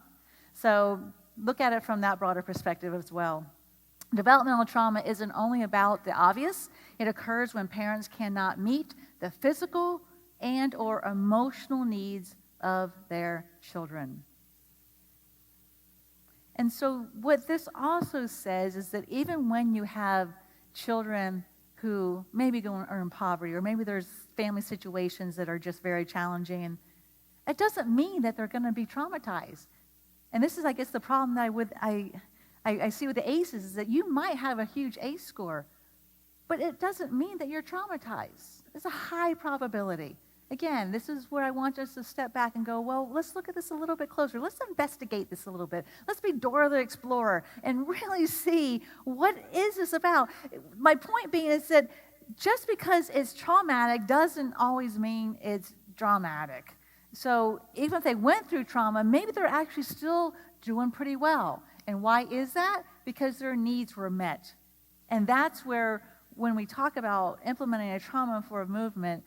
So look at it from that broader perspective as well. Developmental trauma isn't only about the obvious. It occurs when parents cannot meet the physical and or emotional needs of their children. And so what this also says is that even when you have children who maybe are in poverty, or maybe there's family situations that are just very challenging, it doesn't mean that they're going to be traumatized. And this is, I guess, the problem that I see with the ACEs is that you might have a huge ACE score, but it doesn't mean that you're traumatized. There's a high probability. Again, this is where I want us to step back and go, well, let's look at this a little bit closer. Let's investigate this a little bit. Let's be Dora the Explorer and really see what is this about. My point being is that just because it's traumatic doesn't always mean it's dramatic. So even if they went through trauma, maybe they're actually still doing pretty well. And why is that? Because their needs were met. And that's where, when we talk about implementing a trauma-informed movement,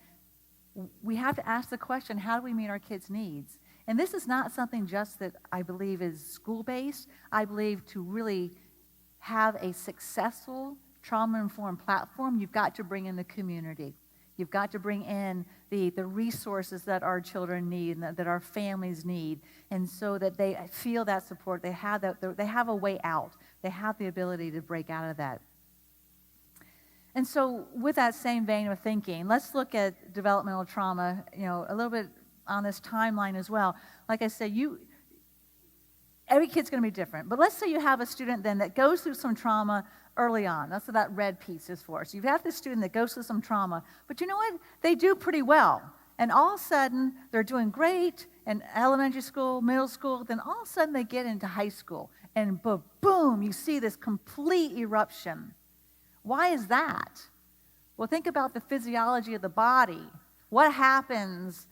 we have to ask the question, how do we meet our kids' needs? And this is not something just that I believe is school-based. I believe to really have a successful trauma-informed platform, you've got to bring in the community. You've got to bring in the resources that our children need and that our families need, and so that they feel that support. They have a way out. They have the ability to break out of that. And so with that same vein of thinking, let's look at developmental trauma, a little bit on this timeline as well. Like I said, every kid's going to be different. But let's say you have a student then that goes through some trauma early on. That's what that red piece is for. So you have this student that goes through some trauma, but you know what? They do pretty well. And all of a sudden, they're doing great in elementary school, middle school. Then all of a sudden, they get into high school. And boom, you see this complete eruption. Why is that? Well, think about the physiology of the body. What happens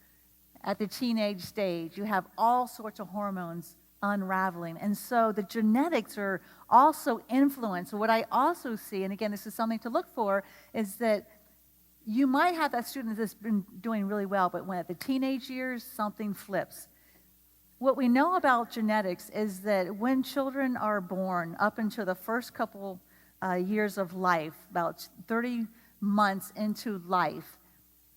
at the teenage stage? You have all sorts of hormones unraveling. And so the genetics are also influenced. So what I also see, and again, this is something to look for, is that you might have that student that's been doing really well, but when at the teenage years, something flips. What we know about genetics is that when children are born, up until the first couple years of life, about 30 months into life,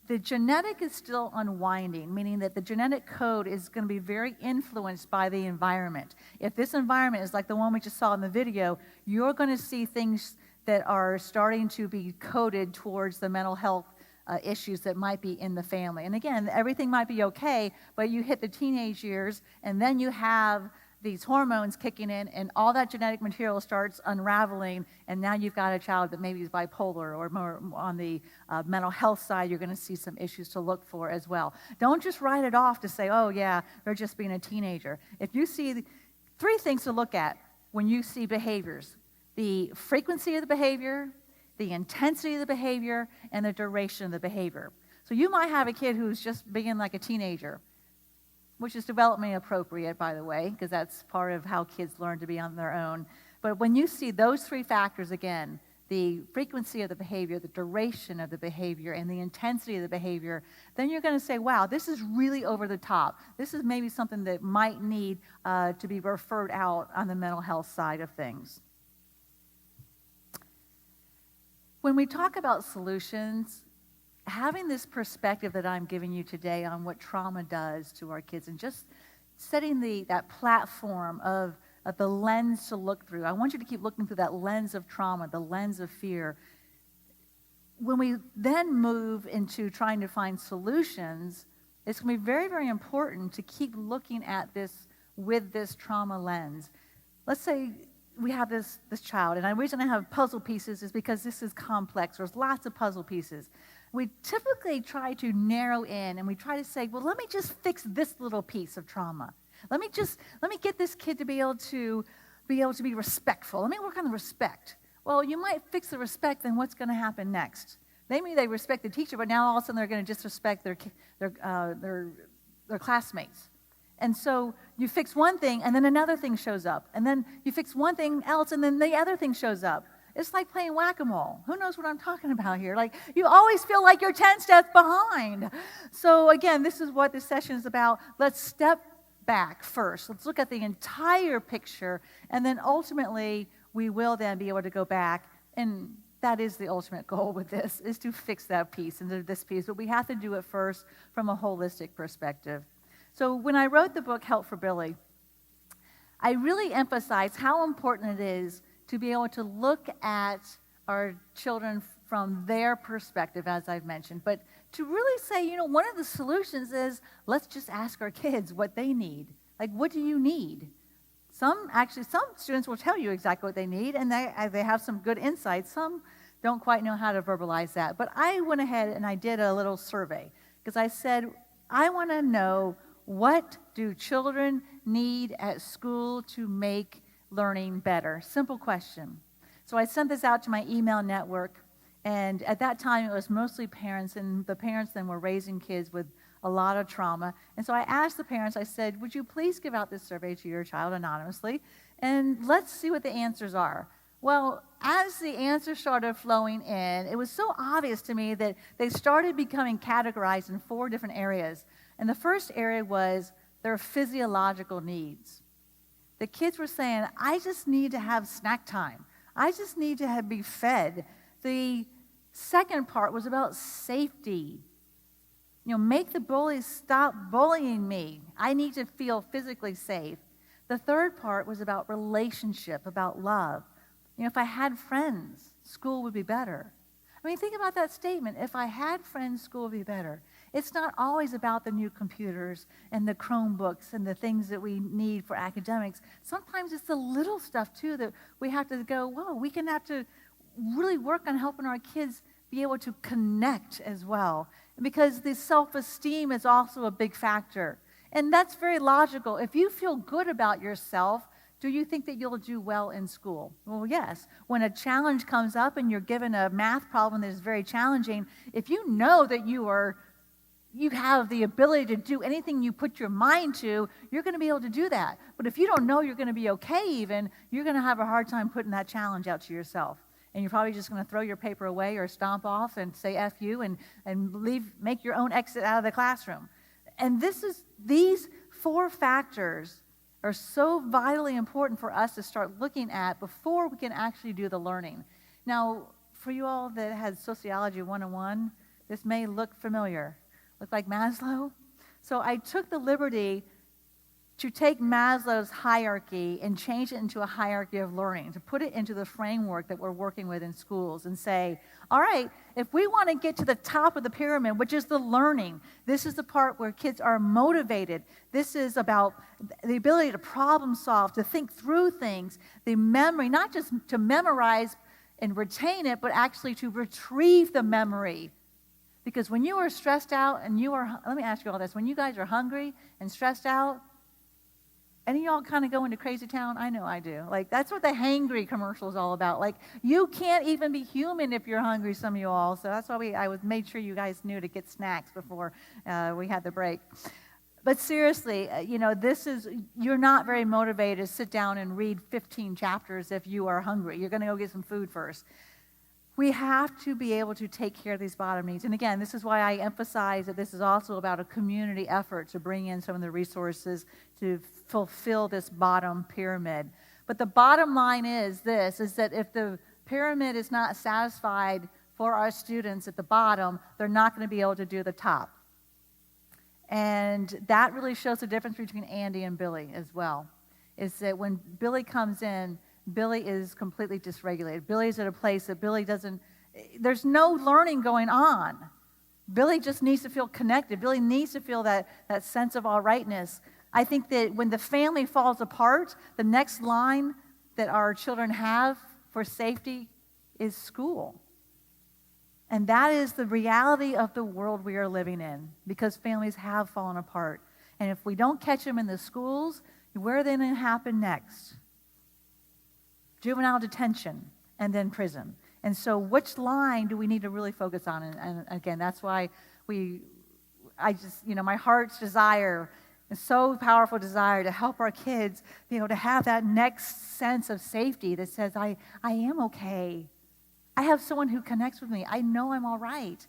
the genetic is still unwinding, meaning that the genetic code is going to be very influenced by the environment. If this environment is like the one we just saw in the video, you're going to see things that are starting to be coded towards the mental health issues that might be in the family. And again, everything might be okay, but you hit the teenage years, and then you have these hormones kicking in, and all that genetic material starts unraveling, and now you've got a child that maybe is bipolar, or more on the mental health side, you're going to see some issues to look for as well. Don't just write it off to say, oh yeah, they're just being a teenager. If you see three things to look at when you see behaviors: the frequency of the behavior, the intensity of the behavior, and the duration of the behavior. So you might have a kid who's just being like a teenager, which is developmentally appropriate, by the way, because that's part of how kids learn to be on their own. But when you see those three factors again, the frequency of the behavior, the duration of the behavior, and the intensity of the behavior, then you're going to say, wow, this is really over the top. This is maybe something that might need to be referred out on the mental health side of things. When we talk about solutions, having this perspective that I'm giving you today on what trauma does to our kids, and just setting that platform of the lens to look through. I want you to keep looking through that lens of trauma, the lens of fear. When we then move into trying to find solutions, it's going to be very, very important to keep looking at this with this trauma lens. Let's say we have this child, and the reason I have puzzle pieces is because this is complex. There's lots of puzzle pieces. We typically try to narrow in, and we try to say, well, let me just fix this little piece of trauma. Let me get this kid to be able to be respectful. Let me work on the respect. Well, you might fix the respect, then what's going to happen next? Maybe they respect the teacher, but now all of a sudden they're going to disrespect their classmates. And so you fix one thing, and then another thing shows up. And then you fix one thing else, and then the other thing shows up. It's like playing whack-a-mole. Who knows what I'm talking about here? Like, you always feel like you're 10 steps behind. So again, this is what this session is about. Let's step back first. Let's look at the entire picture, and then ultimately, we will then be able to go back, and that is the ultimate goal with this, is to fix that piece and this piece. But we have to do it first from a holistic perspective. So when I wrote the book, Help for Billy, I really emphasized how important it is to be able to look at our children from their perspective, as I've mentioned, but to really say, one of the solutions is, let's just ask our kids what they need. Like, what do you need? Some students will tell you exactly what they need, and they have some good insights. Some don't quite know how to verbalize that. But I went ahead and I did a little survey because I said, I want to know, what do children need at school to make learning better? Simple question. So I sent this out to my email network, and at that time it was mostly parents, and the parents then were raising kids with a lot of trauma. And so I asked the parents, I said, would you please give out this survey to your child anonymously, and let's see what the answers are. Well, as the answers started flowing in, it was so obvious to me that they started becoming categorized in 4 different areas. And the first area was their physiological needs. The kids were saying, I just need to have snack time. I just need to be fed. The second part was about safety. Make the bullies stop bullying me. I need to feel physically safe. The third part was about relationship, about love. If I had friends, school would be better. I mean, think about that statement. If I had friends, school would be better. It's not always about the new computers and the Chromebooks and the things that we need for academics. Sometimes it's the little stuff, too, that we have to go, whoa, we can have to really work on helping our kids be able to connect as well. Because the self-esteem is also a big factor. And that's very logical. If you feel good about yourself, do you think that you'll do well in school? Well, yes. When a challenge comes up and you're given a math problem that is very challenging, if you know that you have the ability to do anything you put your mind to, you're going to be able to do that. But if you don't know you're going to be okay even, you're going to have a hard time putting that challenge out to yourself. And you're probably just going to throw your paper away or stomp off and say F you and leave, make your own exit out of the classroom. And these 4 factors are so vitally important for us to start looking at before we can actually do the learning. Now, for you all that had Sociology 101, this may look familiar. Look like Maslow? So I took the liberty to take Maslow's hierarchy and change it into a hierarchy of learning, to put it into the framework that we're working with in schools and say, all right, if we want to get to the top of the pyramid, which is the learning, this is the part where kids are motivated. This is about the ability to problem solve, to think through things, the memory, not just to memorize and retain it, but actually to retrieve the memory. Because when you are stressed out and let me ask you all this, when you guys are hungry and stressed out, any of y'all kind of go into crazy town? I know I do. Like, that's what the hangry commercial is all about. Like, you can't even be human if you're hungry, some of you all. So that's why I made sure you guys knew to get snacks before we had the break. But seriously, you're not very motivated to sit down and read 15 chapters if you are hungry. You're going to go get some food first. We have to be able to take care of these bottom needs. And again, this is why I emphasize that this is also about a community effort to bring in some of the resources to fulfill this bottom pyramid. But the bottom line is that if the pyramid is not satisfied for our students at the bottom, they're not going to be able to do the top. And that really shows the difference between Andy and Billy as well, is that when Billy comes in, Billy is completely dysregulated. Billy's at a place that there's no learning going on. Billy just needs to feel connected. Billy needs to feel that sense of all rightness. I think that when the family falls apart, the next line that our children have for safety is school. And that is the reality of the world we are living in, because families have fallen apart. And if we don't catch them in the schools, where are they going to happen next? Juvenile detention, and then prison. And so which line do we need to really focus on? And again, that's why my heart's desire, is so powerful desire to help our kids be able to have that next sense of safety that says, I am okay. I have someone who connects with me. I know I'm all right.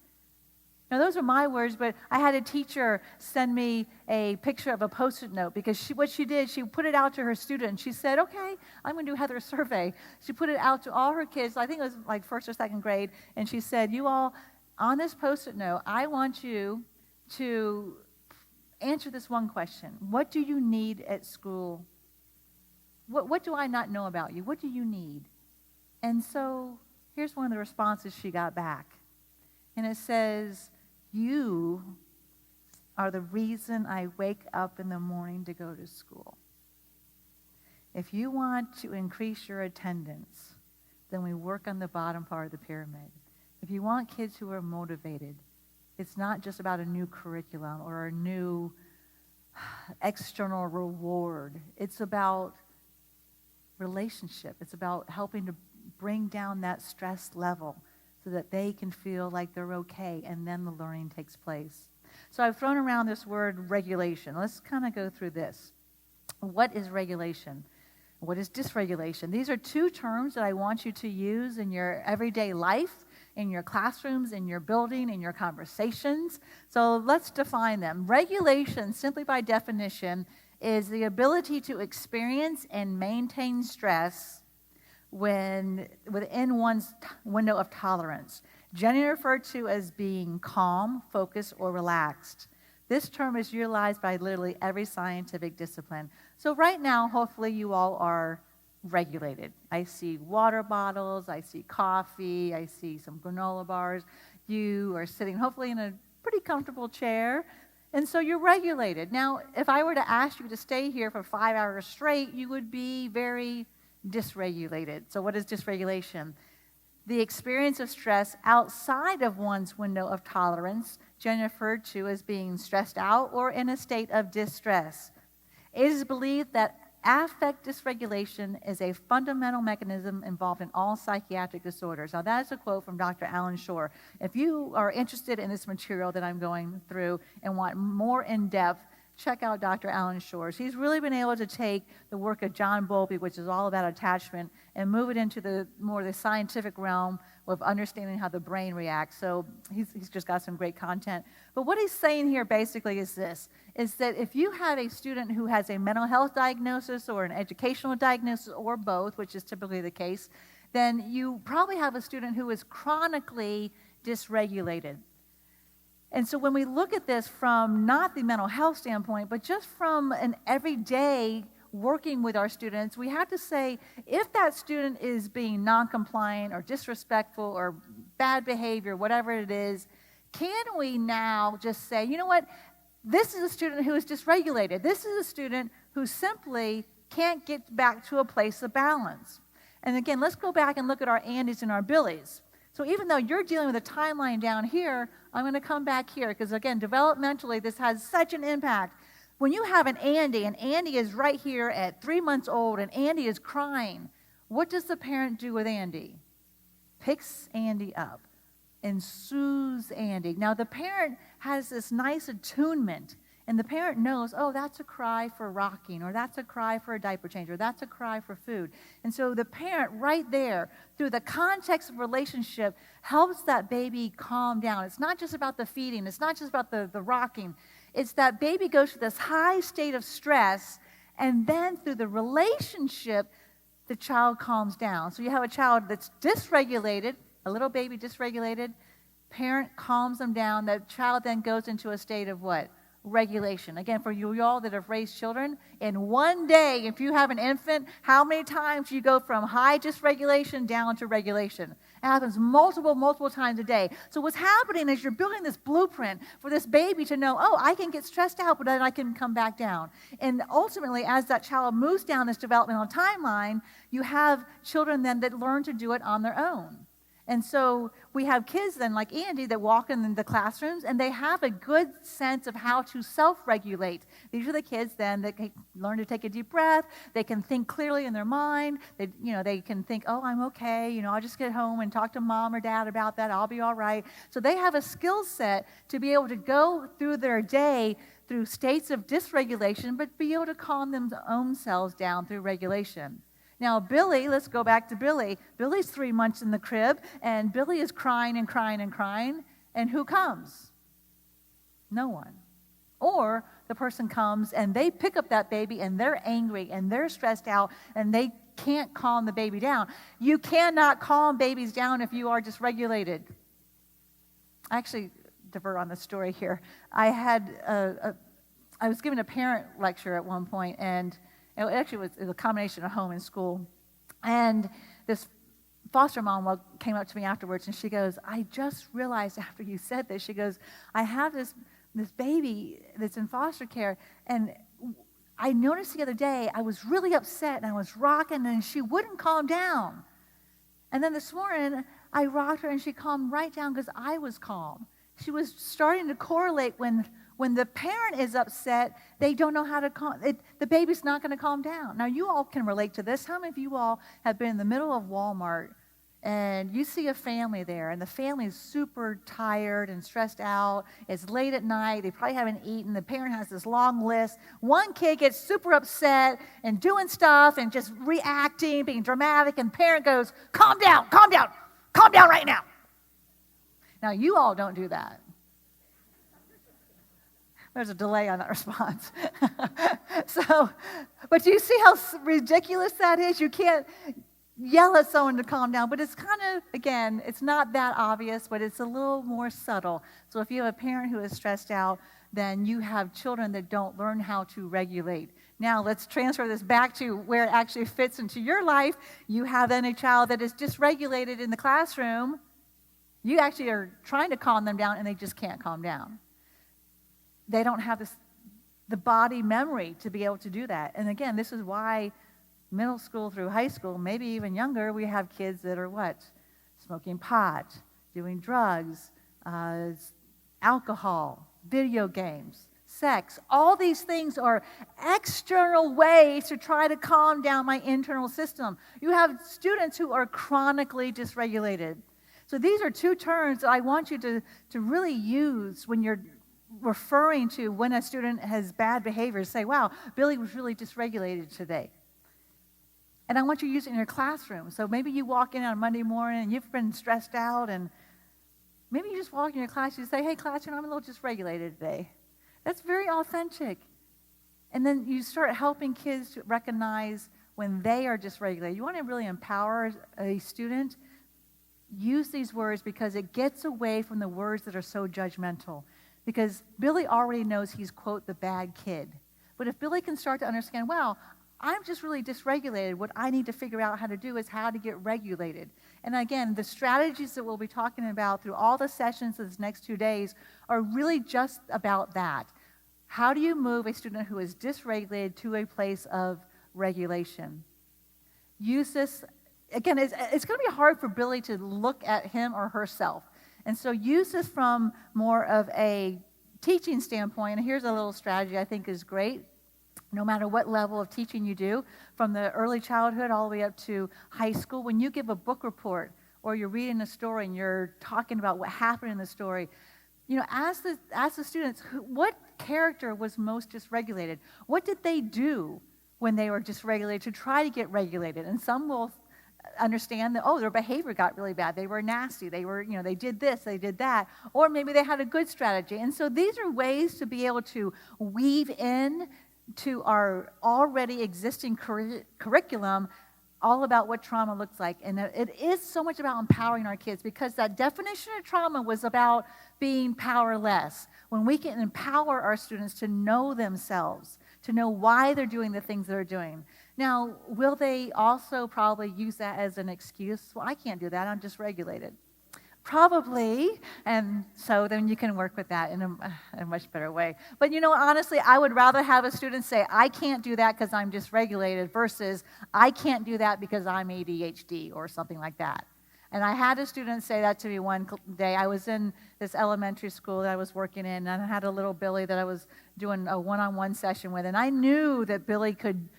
Now, those are my words, but I had a teacher send me a picture of a Post-it note because what she did, she put it out to her students. She said, okay, I'm going to do Heather's survey. She put it out to all her kids. I think it was like 1st or 2nd grade. And she said, you all, on this Post-it note, I want you to answer this one question. What do you need at school? What do I not know about you? What do you need? And so here's one of the responses she got back. And it says, you are the reason I wake up in the morning to go to school. If you want to increase your attendance, then we work on the bottom part of the pyramid. If you want kids who are motivated, it's not just about a new curriculum or a new external reward. It's about relationship. It's about helping to bring down that stress level so that they can feel like they're okay, and then the learning takes place. So I've thrown around this word regulation. Let's kind of go through this. What is regulation? What is dysregulation? These are two terms that I want you to use in your everyday life, in your classrooms, in your building, in your conversations. So let's define them. Regulation, simply by definition, is the ability to experience and maintain stress within one's window of tolerance, generally referred to as being calm, focused, or relaxed. This term is utilized by literally every scientific discipline. So right now, hopefully you all are regulated. I see water bottles, I see coffee, I see some granola bars. You are sitting hopefully in a pretty comfortable chair, and so you're regulated. Now, if I were to ask you to stay here for 5 hours straight, you would be very dysregulated. So what is dysregulation? The experience of stress outside of one's window of tolerance, generally referred to as being stressed out or in a state of distress. It is believed that affect dysregulation is a fundamental mechanism involved in all psychiatric disorders. Now, that is a quote from Dr. Alan Shore. If you are interested in this material that I'm going through and want more in-depth, check out Dr. Alan Shores. He's really been able to take the work of John Bowlby, which is all about attachment, and move it into the scientific realm of understanding how the brain reacts. So he's just got some great content. But what he's saying here basically is this, is that if you have a student who has a mental health diagnosis or an educational diagnosis or both, which is typically the case, then you probably have a student who is chronically dysregulated. And so when we look at this from not the mental health standpoint, but just from an everyday working with our students, we have to say, if that student is being non-compliant or disrespectful or bad behavior, whatever it is, can we now just say, you know what, this is a student who is dysregulated. This is a student who simply can't get back to a place of balance. And again, let's go back and look at our Andys and our Billies. So even though you're dealing with a timeline down here, I'm going to come back here because, again, developmentally, this has such an impact. When you have an Andy, and Andy is right here at 3 months old, and Andy is crying, what does the parent do with Andy? Picks Andy up and soothes Andy. Now, the parent has this nice attunement, and the parent knows, oh, that's a cry for rocking, or that's a cry for a diaper change, or that's a cry for food. And so the parent right there, through the context of relationship, helps that baby calm down. It's not just about the feeding. It's not just about the rocking. It's that baby goes through this high state of stress, and then through the relationship, the child calms down. So you have a child that's dysregulated, a little baby dysregulated, parent calms them down. That child then goes into a state of what? Regulation. Again, for you all that have raised children, in one day, if you have an infant, how many times do you go from high dysregulation down to regulation? It happens multiple times a day. So what's happening is you're building this blueprint for this baby to know, oh, I can get stressed out, but then I can come back down. And ultimately, as that child moves down this developmental timeline, you have children then that learn to do it on their own. And so we have kids then like Andy that walk in the classrooms and they have a good sense of how to self-regulate. These are the kids then that can learn to take a deep breath. They can think clearly in their mind. They can think, oh, I'm okay. I'll just get home and talk to mom or dad about that. I'll be all right. So they have a skill set to be able to go through their day through states of dysregulation, but be able to calm their own selves down through regulation. Now, Billy, let's go back to Billy. Billy's 3 months in the crib, and Billy is crying and crying and crying. And who comes? No one. Or the person comes, and they pick up that baby, and they're angry, and they're stressed out, and they can't calm the baby down. You cannot calm babies down if you are dysregulated. I actually divert on the story here. I was given a parent lecture at one point, and it actually was a combination of home and school. And this foster mom came up to me afterwards, and she goes, I just realized after you said this, she goes, I have this baby that's in foster care, and I noticed the other day I was really upset, and I was rocking, and she wouldn't calm down. And then this morning, I rocked her and she calmed right down because I was calm. She was starting to correlate when the parent is upset, they don't know how to calm, the baby's not going to calm down. Now, you all can relate to this. How many of you all have been in the middle of Walmart and you see a family there, and the family is super tired and stressed out. It's late at night. They probably haven't eaten. The parent has this long list. One kid gets super upset and doing stuff and just reacting, being dramatic, and parent goes, calm down right now. Now, you all don't do that. There's a delay on that response. But do you see how ridiculous that is? You can't yell at someone to calm down, but it's kind of, again, it's not that obvious, but it's a little more subtle. So if you have a parent who is stressed out, then you have children that don't learn how to regulate. Now let's transfer this back to where it actually fits into your life. You have then a child that is dysregulated in the classroom. You actually are trying to calm them down, and they just can't calm down. They don't have the body memory to be able to do that. And again, this is why middle school through high school, maybe even younger, we have kids that are what? Smoking pot, doing drugs, alcohol, video games, sex. All these things are external ways to try to calm down my internal system. You have students who are chronically dysregulated. So these are two terms that I want you to really use when you're referring to when a student has bad behavior. Say, wow, Billy was really dysregulated today. And I want you to use it in your classroom. So maybe you walk in on Monday morning and you've been stressed out, and maybe you just walk in your class and you say, hey, class, I'm a little dysregulated today. That's very authentic. And then you start helping kids to recognize when they are dysregulated. You want to really empower a student? Use these words, because it gets away from the words that are so judgmental. Because Billy already knows he's, quote, the bad kid. But if Billy can start to understand, wow, I'm just really dysregulated. What I need to figure out how to do is how to get regulated. And again, the strategies that we'll be talking about through all the sessions this next 2 days are really just about that. How do you move a student who is dysregulated to a place of regulation? Use this, again, it's going to be hard for Billy to look at him or herself. And so use this from more of a teaching standpoint. And here's a little strategy I think is great. No matter what level of teaching you do, from the early childhood all the way up to high school, when you give a book report or you're reading a story and you're talking about what happened in the story, ask the students, what character was most dysregulated? What did they do when they were dysregulated to try to get regulated? And some will understand that, their behavior got really bad. They were nasty. They were, they did this, they did that. Or maybe they had a good strategy. And so these are ways to be able to weave in to our already existing curriculum all about what trauma looks like. And it is so much about empowering our kids, because that definition of trauma was about being powerless. When we can empower our students to know themselves, to know why they're doing the things they're doing. Now, will they also probably use that as an excuse? Well, I can't do that. I'm dysregulated. Probably, and so then you can work with that in a much better way. But honestly, I would rather have a student say, I can't do that because I'm dysregulated, versus I can't do that because I'm ADHD or something like that. And I had a student say that to me one day. I was in this elementary school that I was working in, and I had a little Billy that I was doing a one-on-one session with, and I knew that Billy could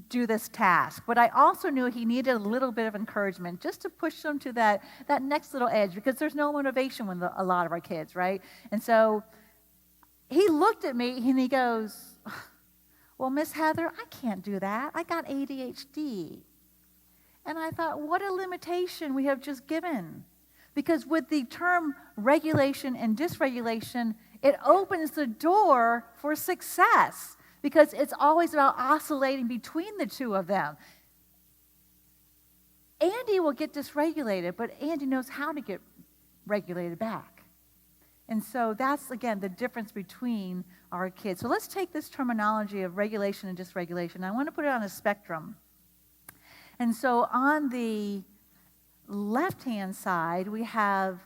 do this task, but I also knew he needed a little bit of encouragement just to push him to that next little edge, because there's no motivation with a lot of our kids, right? And so he looked at me and he goes, well, Miss Heather, I can't do that. I got ADHD. And I thought, what a limitation we have just given. Because with the term regulation and dysregulation, it opens the door for success. Because it's always about oscillating between the two of them. Andy will get dysregulated, but Andy knows how to get regulated back. And so that's, again, the difference between our kids. So let's take this terminology of regulation and dysregulation. I want to put it on a spectrum. And so on the left-hand side, we have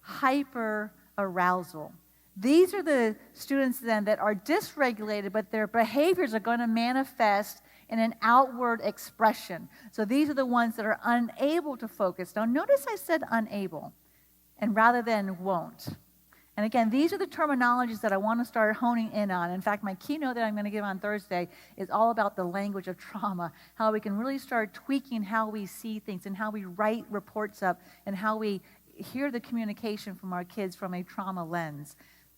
hyperarousal. These are the students then that are dysregulated, but their behaviors are going to manifest in an outward expression. So these are the ones that are unable to focus. Now notice I said unable, and rather than won't. And again, these are the terminologies that I want to start honing in on. In fact, my keynote that I'm going to give on Thursday is all about the language of trauma, how we can really start tweaking how we see things and how we write reports up and how we hear the communication from our kids from a trauma lens.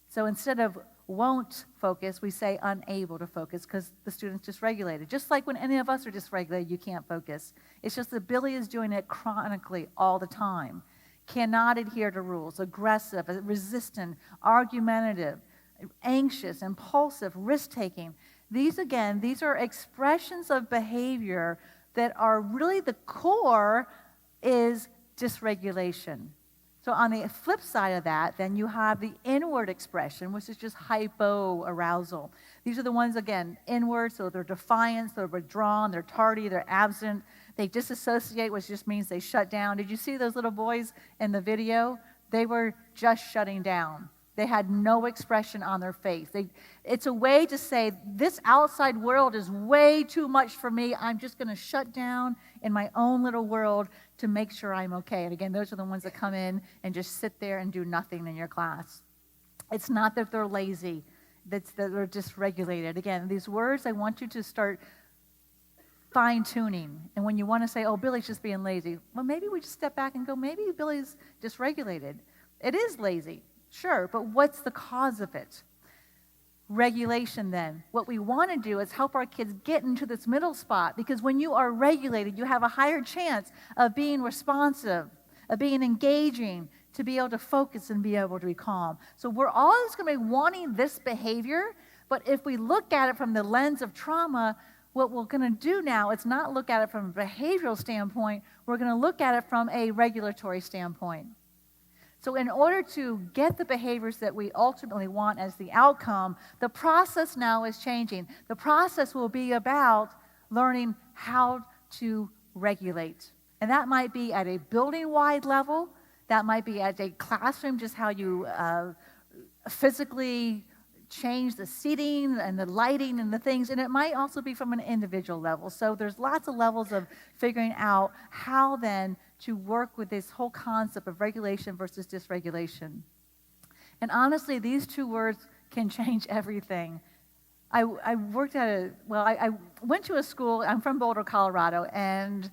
So instead of won't focus, we say unable to focus because the student's dysregulated. Just like when any of us are dysregulated, you can't focus. It's just that Billy is doing it chronically all the time. Cannot adhere to rules, aggressive, resistant, argumentative, anxious, impulsive, risk-taking. These are expressions of behavior that are really the core is dysregulation. So on the flip side of that, then you have the inward expression, which is just hypoarousal. These are the ones, again, inward, so they're defiant, they're withdrawn, they're tardy, they're absent. They disassociate, which just means they shut down. Did you see those little boys in the video? They were just shutting down. They had no expression on their face. It's a way to say, this outside world is way too much for me. I'm just going to shut down in my own little world to make sure I'm okay. And again, those are the ones that come in and just sit there and do nothing in your class. It's not that they're lazy, that they're dysregulated. Again, these words, I want you to start fine-tuning. And when you want to say, oh, Billy's just being lazy, well, maybe we just step back and go, maybe Billy's dysregulated. It is lazy, sure, but what's the cause of it? Regulation then. What we want to do is help our kids get into this middle spot, because when you are regulated, you have a higher chance of being responsive, of being engaging, to be able to focus and be able to be calm. So we're always going to be wanting this behavior, but if we look at it from the lens of trauma, what we're going to do now is not look at it from a behavioral standpoint, we're going to look at it from a regulatory standpoint. So in order to get the behaviors that we ultimately want as the outcome, the process now is changing. The process will be about learning how to regulate. And that might be at a building-wide level, that might be at a classroom, just how you physically change the seating and the lighting and the things, and it might also be from an individual level. So there's lots of levels of figuring out how then to work with this whole concept of regulation versus dysregulation. And honestly, these two words can change everything. I went to a school, I'm from Boulder, Colorado, and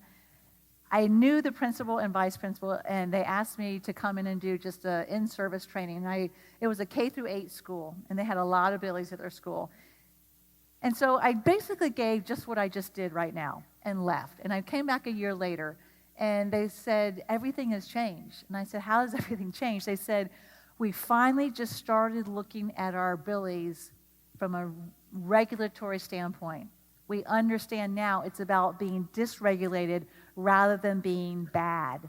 I knew the principal and vice principal, and they asked me to come in and do just an in-service training. It was a K-8 school, and they had a lot of Billies at their school. And so I basically gave just what I just did right now and left. And I came back a year later, and they said, everything has changed. And I said, how has everything changed? They said, we finally just started looking at our Billies from a regulatory standpoint. We understand now it's about being dysregulated rather than being bad.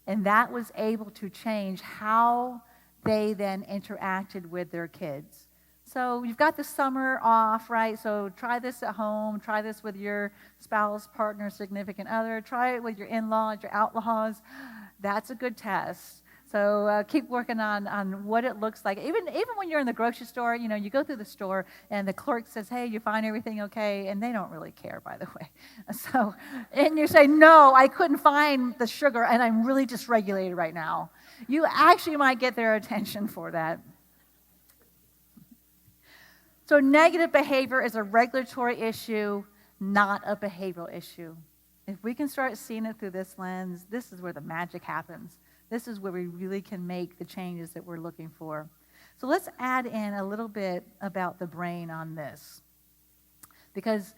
And that was able to change how they then interacted with their kids. So you've got the summer off, right? So try this at home. Try this with your spouse, partner, significant other. Try it with your in-laws, your outlaws. That's a good test. So keep working on what it looks like. Even when you're in the grocery store, you go through the store and the clerk says, hey, you find everything okay? And they don't really care, by the way. So, and you say, no, I couldn't find the sugar and I'm really dysregulated right now. You actually might get their attention for that. So negative behavior is a regulatory issue, not a behavioral issue. If we can start seeing it through this lens, this is where the magic happens. This is where we really can make the changes that we're looking for. So let's add in a little bit about the brain on this. Because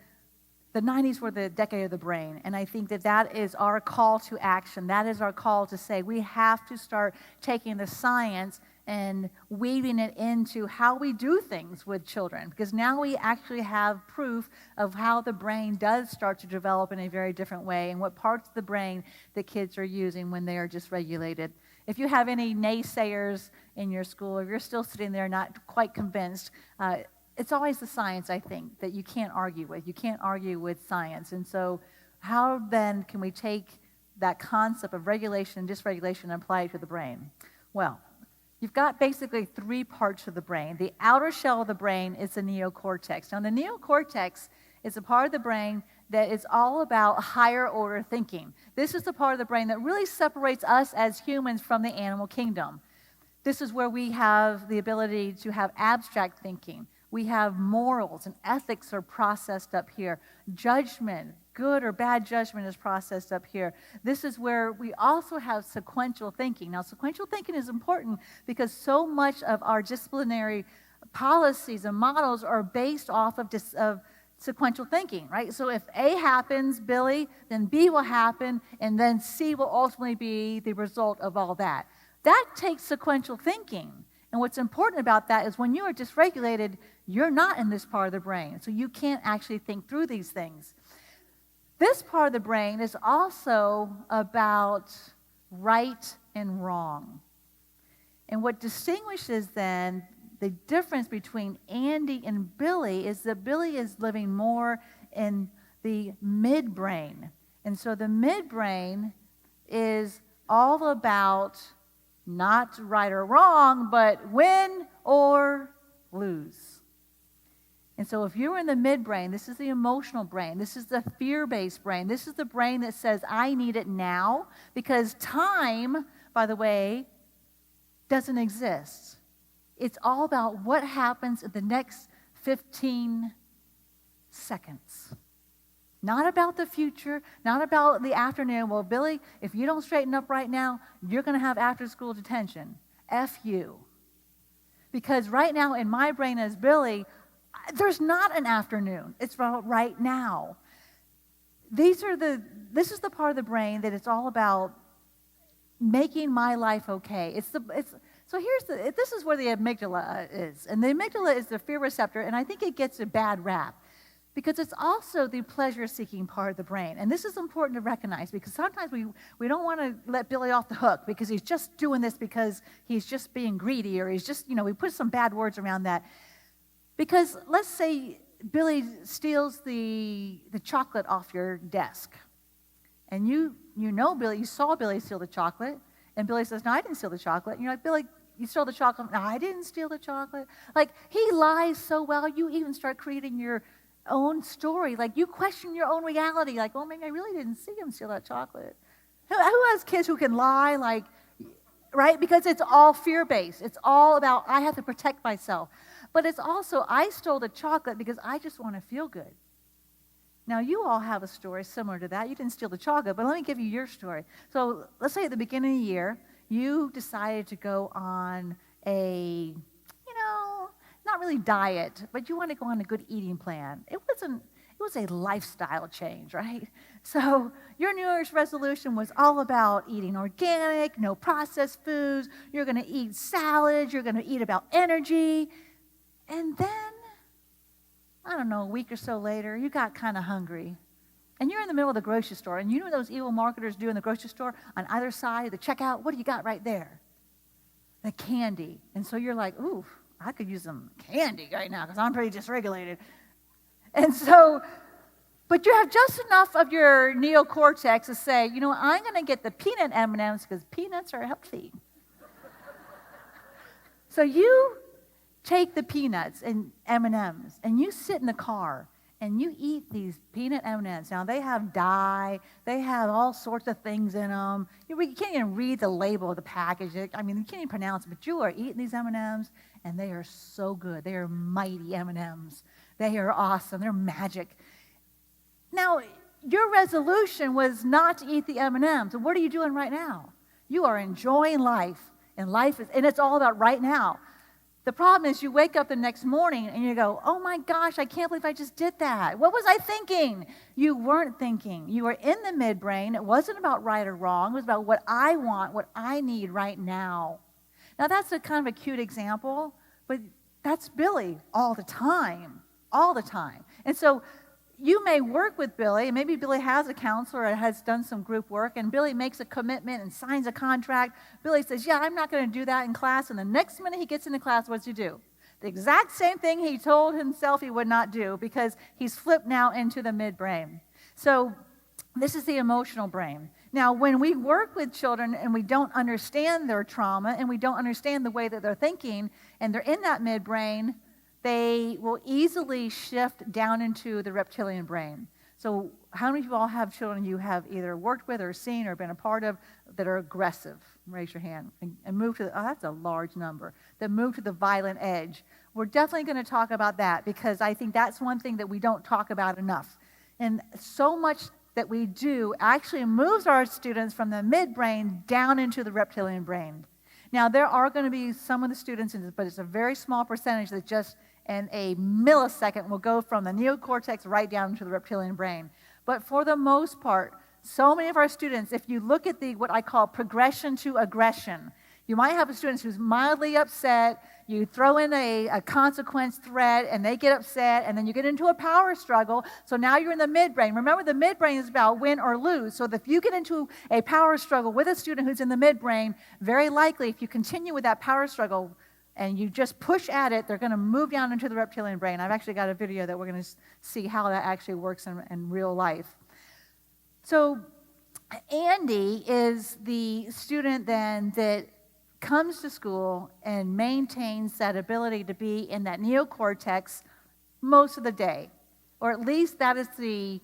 the 90s were the decade of the brain, and I think that is our call to action. That is our call to say we have to start taking the science and weaving it into how we do things with children, because now we actually have proof of how the brain does start to develop in a very different way and what parts of the brain the kids are using when they are dysregulated. If you have any naysayers in your school, if you're still sitting there not quite convinced, it's always the science, I think, that you can't argue with. You can't argue with science. And so how then can we take that concept of regulation and dysregulation and apply it to the brain? Well, you've got basically three parts of the brain. The outer shell of the brain is the neocortex. Now, the neocortex is a part of the brain that is all about higher order thinking. This is the part of the brain that really separates us as humans from the animal kingdom. This is where we have the ability to have abstract thinking. We have morals and ethics are processed up here. Judgment, good or bad judgment is processed up here. This is where we also have sequential thinking. Now, sequential thinking is important because so much of our disciplinary policies and models are based off of sequential thinking, right? So if A happens, Billy, then B will happen, and then C will ultimately be the result of all that. That takes sequential thinking. And what's important about that is when you are dysregulated, you're not in this part of the brain, so you can't actually think through these things. This part of the brain is also about right and wrong. And what distinguishes then the difference between Andy and Billy is that Billy is living more in the midbrain. And so the midbrain is all about not right or wrong, but win or lose. And so if you're in the midbrain, this is the emotional brain. This is the fear-based brain. This is the brain that says, I need it now, because time, by the way, doesn't exist. It's all about what happens in the next 15 seconds. Not about the future, not about the afternoon. Well, Billy, if you don't straighten up right now, you're going to have after-school detention. F you. Because right now in my brain as Billy, there's not an afternoon. It's about right now. This is the part of the brain that it's all about making my life okay. This is where the amygdala is. And the amygdala is the fear receptor, and I think it gets a bad rap because it's also the pleasure-seeking part of the brain. And this is important to recognize because sometimes we don't want to let Billy off the hook because he's just doing this because he's just being greedy or he's just, we put some bad words around that. Because let's say Billy steals the chocolate off your desk. And you Billy, you saw Billy steal the chocolate. And Billy says, no, I didn't steal the chocolate. And you're like, Billy, you stole the chocolate. No, I didn't steal the chocolate. Like, he lies so well, you even start creating your own story. Like, you question your own reality. Like, well, maybe I really didn't see him steal that chocolate. Who has kids who can lie? Like, right? Because it's all fear-based. It's all about, I have to protect myself. But it's also, I stole the chocolate because I just want to feel good. Now, you all have a story similar to that. You didn't steal the chocolate, but let me give you your story. So let's say at the beginning of the year, you decided to go on a, not really diet, but you want to go on a good eating plan. It was a lifestyle change, right? So your New Year's resolution was all about eating organic, no processed foods. You're going to eat salads. You're going to eat about energy. And then, I don't know, a week or so later, you got kind of hungry. And you're in the middle of the grocery store, and you know what those evil marketers do in the grocery store? On either side of the checkout, what do you got right there? The candy. And so you're like, ooh, I could use some candy right now because I'm pretty dysregulated. And so, but you have just enough of your neocortex to say, I'm going to get the peanut M&Ms because peanuts are healthy. So you take the peanuts and M&Ms, and you sit in the car, and you eat these peanut M&Ms. Now, they have dye. They have all sorts of things in them. You can't even read the label of the package. You can't even pronounce it, but you are eating these M&Ms, and they are so good. They are mighty M&Ms. They are awesome. They're magic. Now, your resolution was not to eat the M&Ms. And what are you doing right now? You are enjoying life, and it's all about right now. The problem is you wake up the next morning and you go, oh my gosh, I can't believe I just did that. What was I thinking? You weren't thinking. You were in the midbrain. It wasn't about right or wrong. It was about what I want, what I need right now. Now that's a kind of a cute example, but that's Billy all the time, all the time. And so you may work with Billy, and maybe Billy has a counselor or has done some group work, and Billy makes a commitment and signs a contract. Billy says, yeah, I'm not going to do that in class, and the next minute he gets into class, what's he do? The exact same thing he told himself he would not do because he's flipped now into the midbrain. So this is the emotional brain. Now, when we work with children and we don't understand their trauma and we don't understand the way that they're thinking and they're in that midbrain, they will easily shift down into the reptilian brain. So how many of you all have children you have either worked with or seen or been a part of that are aggressive? Raise your hand. And move to, that's a large number, that move to the violent edge. We're definitely going to talk about that because I think that's one thing that we don't talk about enough. And so much that we do actually moves our students from the midbrain down into the reptilian brain. Now, there are going to be some of the students, but it's a very small percentage that just in a millisecond will go from the neocortex right down into the reptilian brain. But for the most part, so many of our students, if you look at the what I call progression to aggression, you might have a student who's mildly upset, you throw in a consequence threat, and they get upset, and then you get into a power struggle, so now you're in the midbrain. Remember, the midbrain is about win or lose, so if you get into a power struggle with a student who's in the midbrain, very likely, if you continue with that power struggle, and you just push at it, they're going to move down into the reptilian brain. I've actually got a video that we're going to see how that actually works in real life. So Andy is the student then that comes to school and maintains that ability to be in that neocortex most of the day, or at least that is the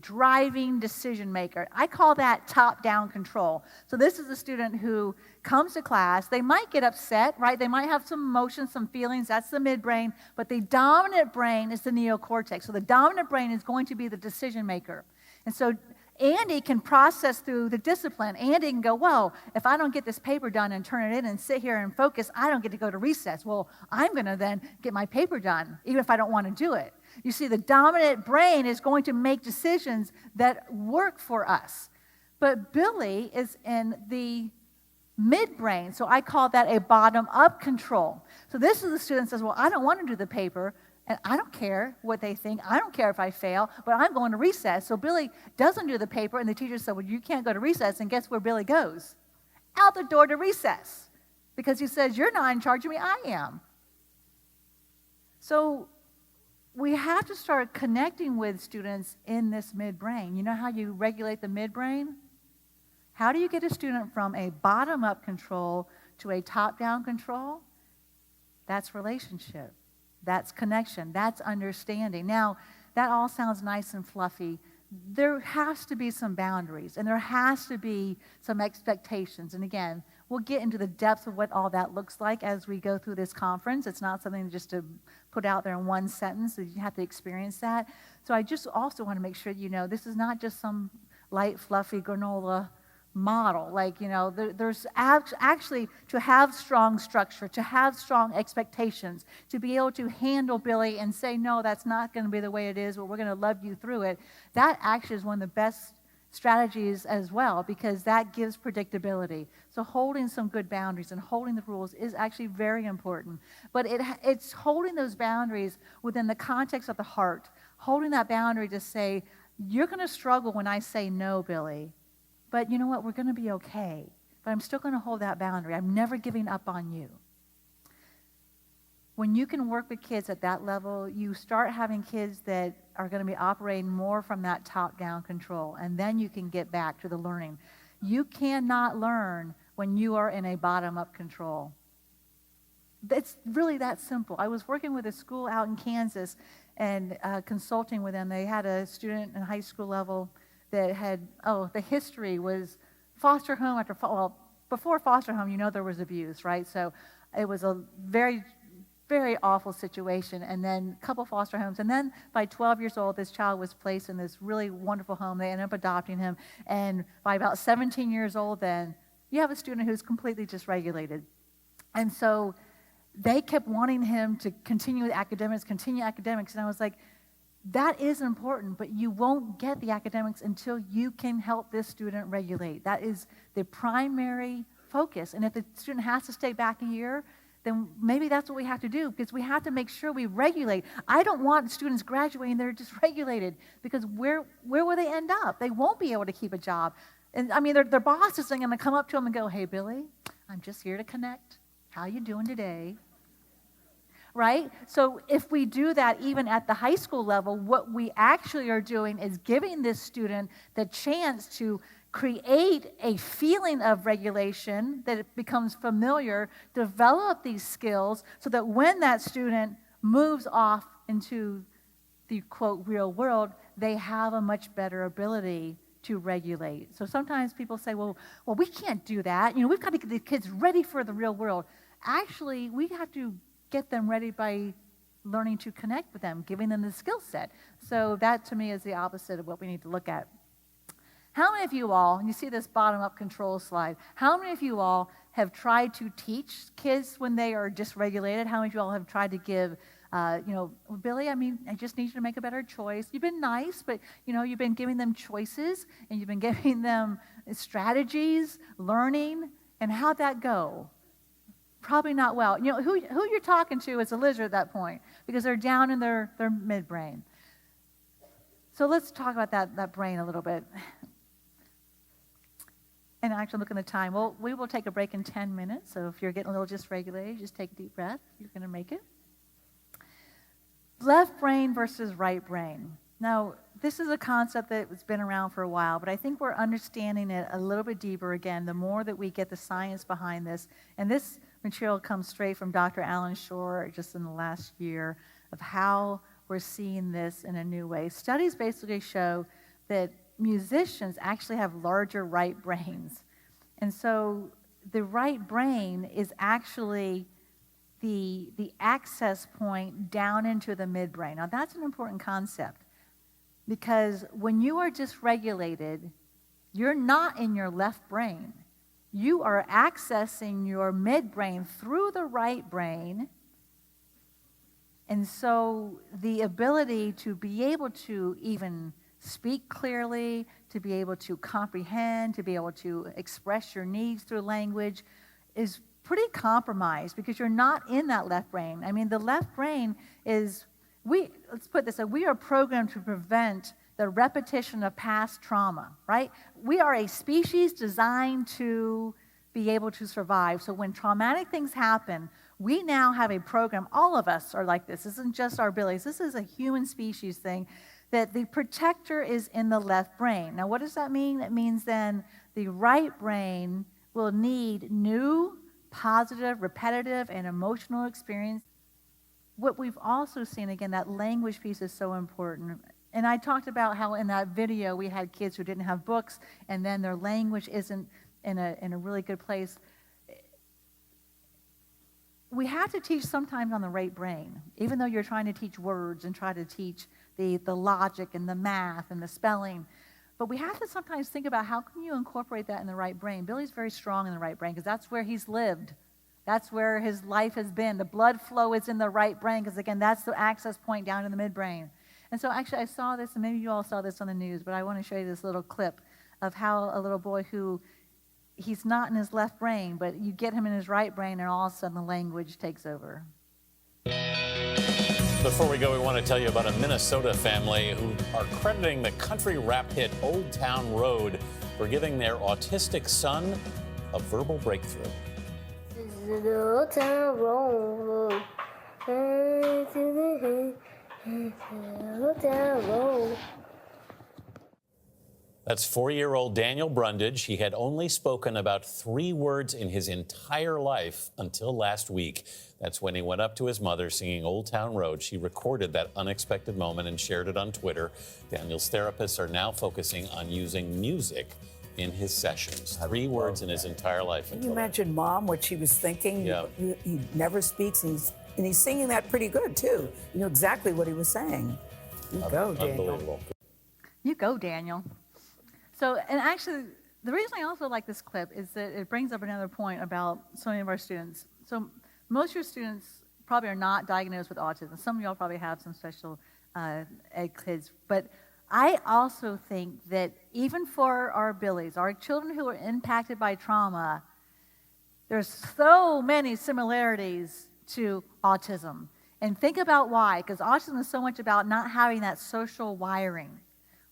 driving decision maker. I call that top-down control. So this is a student who comes to class. They might get upset, right? They might have some emotions, some feelings. That's the midbrain. But the dominant brain is the neocortex. So the dominant brain is going to be the decision maker. And so Andy can process through the discipline. Andy can go, whoa, if I don't get this paper done and turn it in and sit here and focus, I don't get to go to recess. Well, I'm going to then get my paper done, even if I don't want to do it. You see, the dominant brain is going to make decisions that work for us. But Billy is in the midbrain, so I call that a bottom-up control. So this is the student who says, well, I don't want to do the paper, and I don't care what they think. I don't care if I fail, but I'm going to recess. So Billy doesn't do the paper, and the teacher said, well, you can't go to recess, and guess where Billy goes? Out the door to recess, because he says, you're not in charge of me, I am. So we have to start connecting with students in this midbrain. You know how you regulate the midbrain? How do you get a student from a bottom-up control to a top-down control? That's relationship. That's connection. That's understanding. Now, that all sounds nice and fluffy. There has to be some boundaries, and there has to be some expectations. And again, we'll get into the depth of what all that looks like as we go through this conference. It's not something just to put out there in one sentence. You have to experience that. So I just also want to make sure you know this is not just some light, fluffy granola model. Like, you know, there's actually to have strong structure, to have strong expectations, to be able to handle Billy and say, no, that's not going to be the way it is, but we're going to love you through it. That actually is one of the best strategies as well, because that gives predictability. So holding some good boundaries and holding the rules is actually very important. But it's holding those boundaries within the context of the heart, holding that boundary to say, you're going to struggle when I say no, Billy. But you know what? We're going to be okay. But I'm still going to hold that boundary. I'm never giving up on you. When you can work with kids at that level, you start having kids that are going to be operating more from that top-down control, and then you can get back to the learning. You cannot learn when you are in a bottom-up control. It's really that simple. I was working with a school out in Kansas and consulting with them. They had a student in high school level that had, the history was foster home after, before foster home, you know there was abuse, right? So it was a very, very awful situation. And then a couple foster homes. And then by 12 years old, this child was placed in this really wonderful home. They ended up adopting him. And by about 17 years old then, you have a student who's completely dysregulated. And so they kept wanting him to continue with academics. And I was like, that is important, but you won't get the academics until you can help this student regulate. That is the primary focus. And if the student has to stay back a year, then maybe that's what we have to do, because we have to make sure we regulate. I don't want students graduating that are dysregulated, because where will they end up? They won't be able to keep a job. And I mean, their boss isn't going to come up to them and go, hey, Billy, I'm just here to connect. How you doing today? Right? So if we do that even at the high school level, what we actually are doing is giving this student the chance to create a feeling of regulation, that it becomes familiar, develop these skills so that when that student moves off into the, quote, real world, they have a much better ability to regulate. So sometimes people say, well, we can't do that. We've got to get the kids ready for the real world. Actually, we have to get them ready by learning to connect with them, giving them the skill set. So that, to me, is the opposite of what we need to look at. How many of you all, and you see this bottom-up control slide, how many of you all have tried to teach kids when they are dysregulated? How many of you all have tried to give, Billy, I just need you to make a better choice. You've been nice, but, you've been giving them choices, and you've been giving them strategies, learning, and how'd that go? Probably not well. Who you're talking to is a lizard at that point, because they're down in their midbrain. So let's talk about that brain a little bit. And actually, look at the time. Well, we will take a break in 10 minutes. So if you're getting a little dysregulated, just take a deep breath. You're going to make it. Left brain versus right brain. Now, this is a concept that's been around for a while, but I think we're understanding it a little bit deeper again, the more that we get the science behind this. And this material comes straight from Dr. Alan Shore just in the last year of how we're seeing this in a new way. Studies basically show that musicians actually have larger right brains. And so the right brain is actually the access point down into the midbrain. Now that's an important concept, because when you are dysregulated, you're not in your left brain. You are accessing your midbrain through the right brain. And so the ability to be able to even speak clearly, to be able to comprehend, to be able to express your needs through language is pretty compromised, because you're not in that left brain. The left brain is, let's put this, we are programmed to prevent the repetition of past trauma, right? We are a species designed to be able to survive. So when traumatic things happen, we now have a program, all of us are like this isn't just our Billies, this is a human species thing, that the protector is in the left brain. Now what does that mean? It means then the right brain will need new, positive, repetitive, and emotional experience. What we've also seen, again, that language piece is so important. And I talked about how in that video we had kids who didn't have books, and then their language isn't in a really good place. We have to teach sometimes on the right brain, even though you're trying to teach words and try to teach the logic and the math and the spelling. But we have to sometimes think about how can you incorporate that in the right brain. Billy's very strong in the right brain because that's where he's lived. That's where his life has been. The blood flow is in the right brain because, again, that's the access point down in the midbrain. And so actually I saw this, and maybe you all saw this on the news, but I want to show you this little clip of how a little boy who, he's not in his left brain, but you get him in his right brain, and all of a sudden the language takes over. Before we go, we want to tell you about a Minnesota family who are crediting the country rap hit Old Town Road for giving their autistic son a verbal breakthrough. This is the Old Town Road. Old Town Road. That's 4-year-old Daniel Brundage. He had only spoken about 3 words in his entire life until last week. That's when he went up to his mother singing Old Town Road. She recorded that unexpected moment and shared it on Twitter. Daniel's therapists are now focusing on using music in his sessions. 3 words in his entire life. Can you imagine Mom, what she was thinking? Yeah. He never speaks, and he's singing that pretty good, too. You know exactly what he was saying. You go, Daniel. Unbelievable. You go, Daniel. So, and actually, the reason I also like this clip is that it brings up another point about so many of our students. So most of your students probably are not diagnosed with autism. Some of y'all probably have some special ed kids. But I also think that even for our Billies, our children who are impacted by trauma, there's so many similarities to autism. And think about why, because autism is so much about not having that social wiring.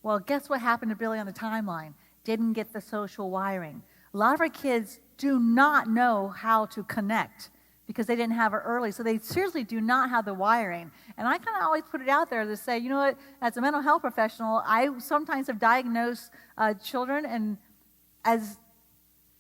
Well, guess what happened to Billy on the timeline? Didn't get the social wiring. A lot of our kids do not know how to connect because they didn't have it early. So they seriously do not have the wiring. And I kind of always put it out there to say, you know what, as a mental health professional, I sometimes have diagnosed children, and as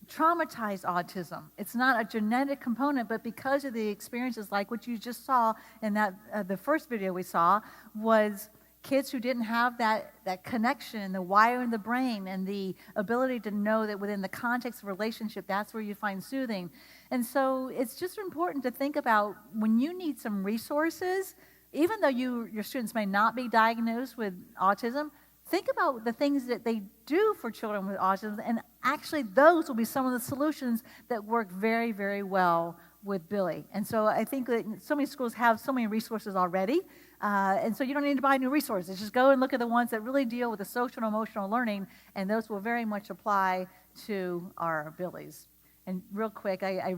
traumatized autism. It's not a genetic component, but because of the experiences like what you just saw in that the first video we saw was kids who didn't have that connection, the wire in the brain, and the ability to know that within the context of relationship, that's where you find soothing. And so it's just important to think about when you need some resources, even though your students may not be diagnosed with autism, think about the things that they do for children with autism, and actually those will be some of the solutions that work very, very well with Billy. And so I think that so many schools have so many resources already, and so you don't need to buy new resources. Just go and look at the ones that really deal with the social and emotional learning, and those will very much apply to our Billys. And real quick, I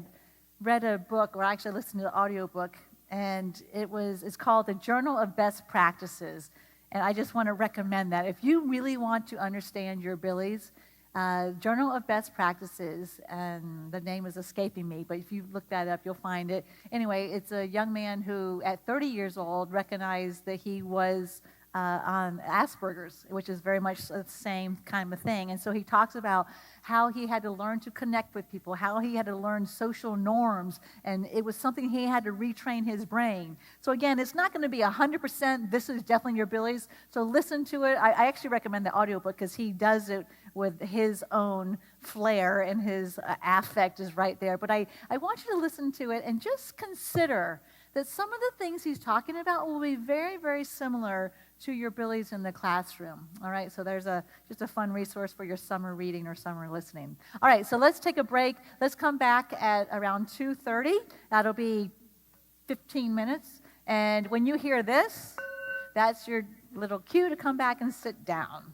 read a book, or actually listened to the audio book, and it's called The Journal of Best Practices. And I just want to recommend that. If you really want to understand your Billys, Journal of Best Practices, and the name is escaping me, but if you look that up, you'll find it. Anyway, it's a young man who, at 30 years old, recognized that he was on Asperger's, which is very much the same kind of thing. And so he talks about how he had to learn to connect with people, how he had to learn social norms, and it was something he had to retrain his brain. So again, it's not going to be 100%, this is definitely your Billys, so listen to it. I actually recommend the audiobook because he does it with his own flair, and his affect is right there. But I want you to listen to it and just consider that some of the things he's talking about will be very, very similar to your Billys in the classroom. All right, so there's just a fun resource for your summer reading or summer listening. All right, so let's take a break. Let's come back at around 2:30. That'll be 15 minutes. And when you hear this, that's your little cue to come back and sit down.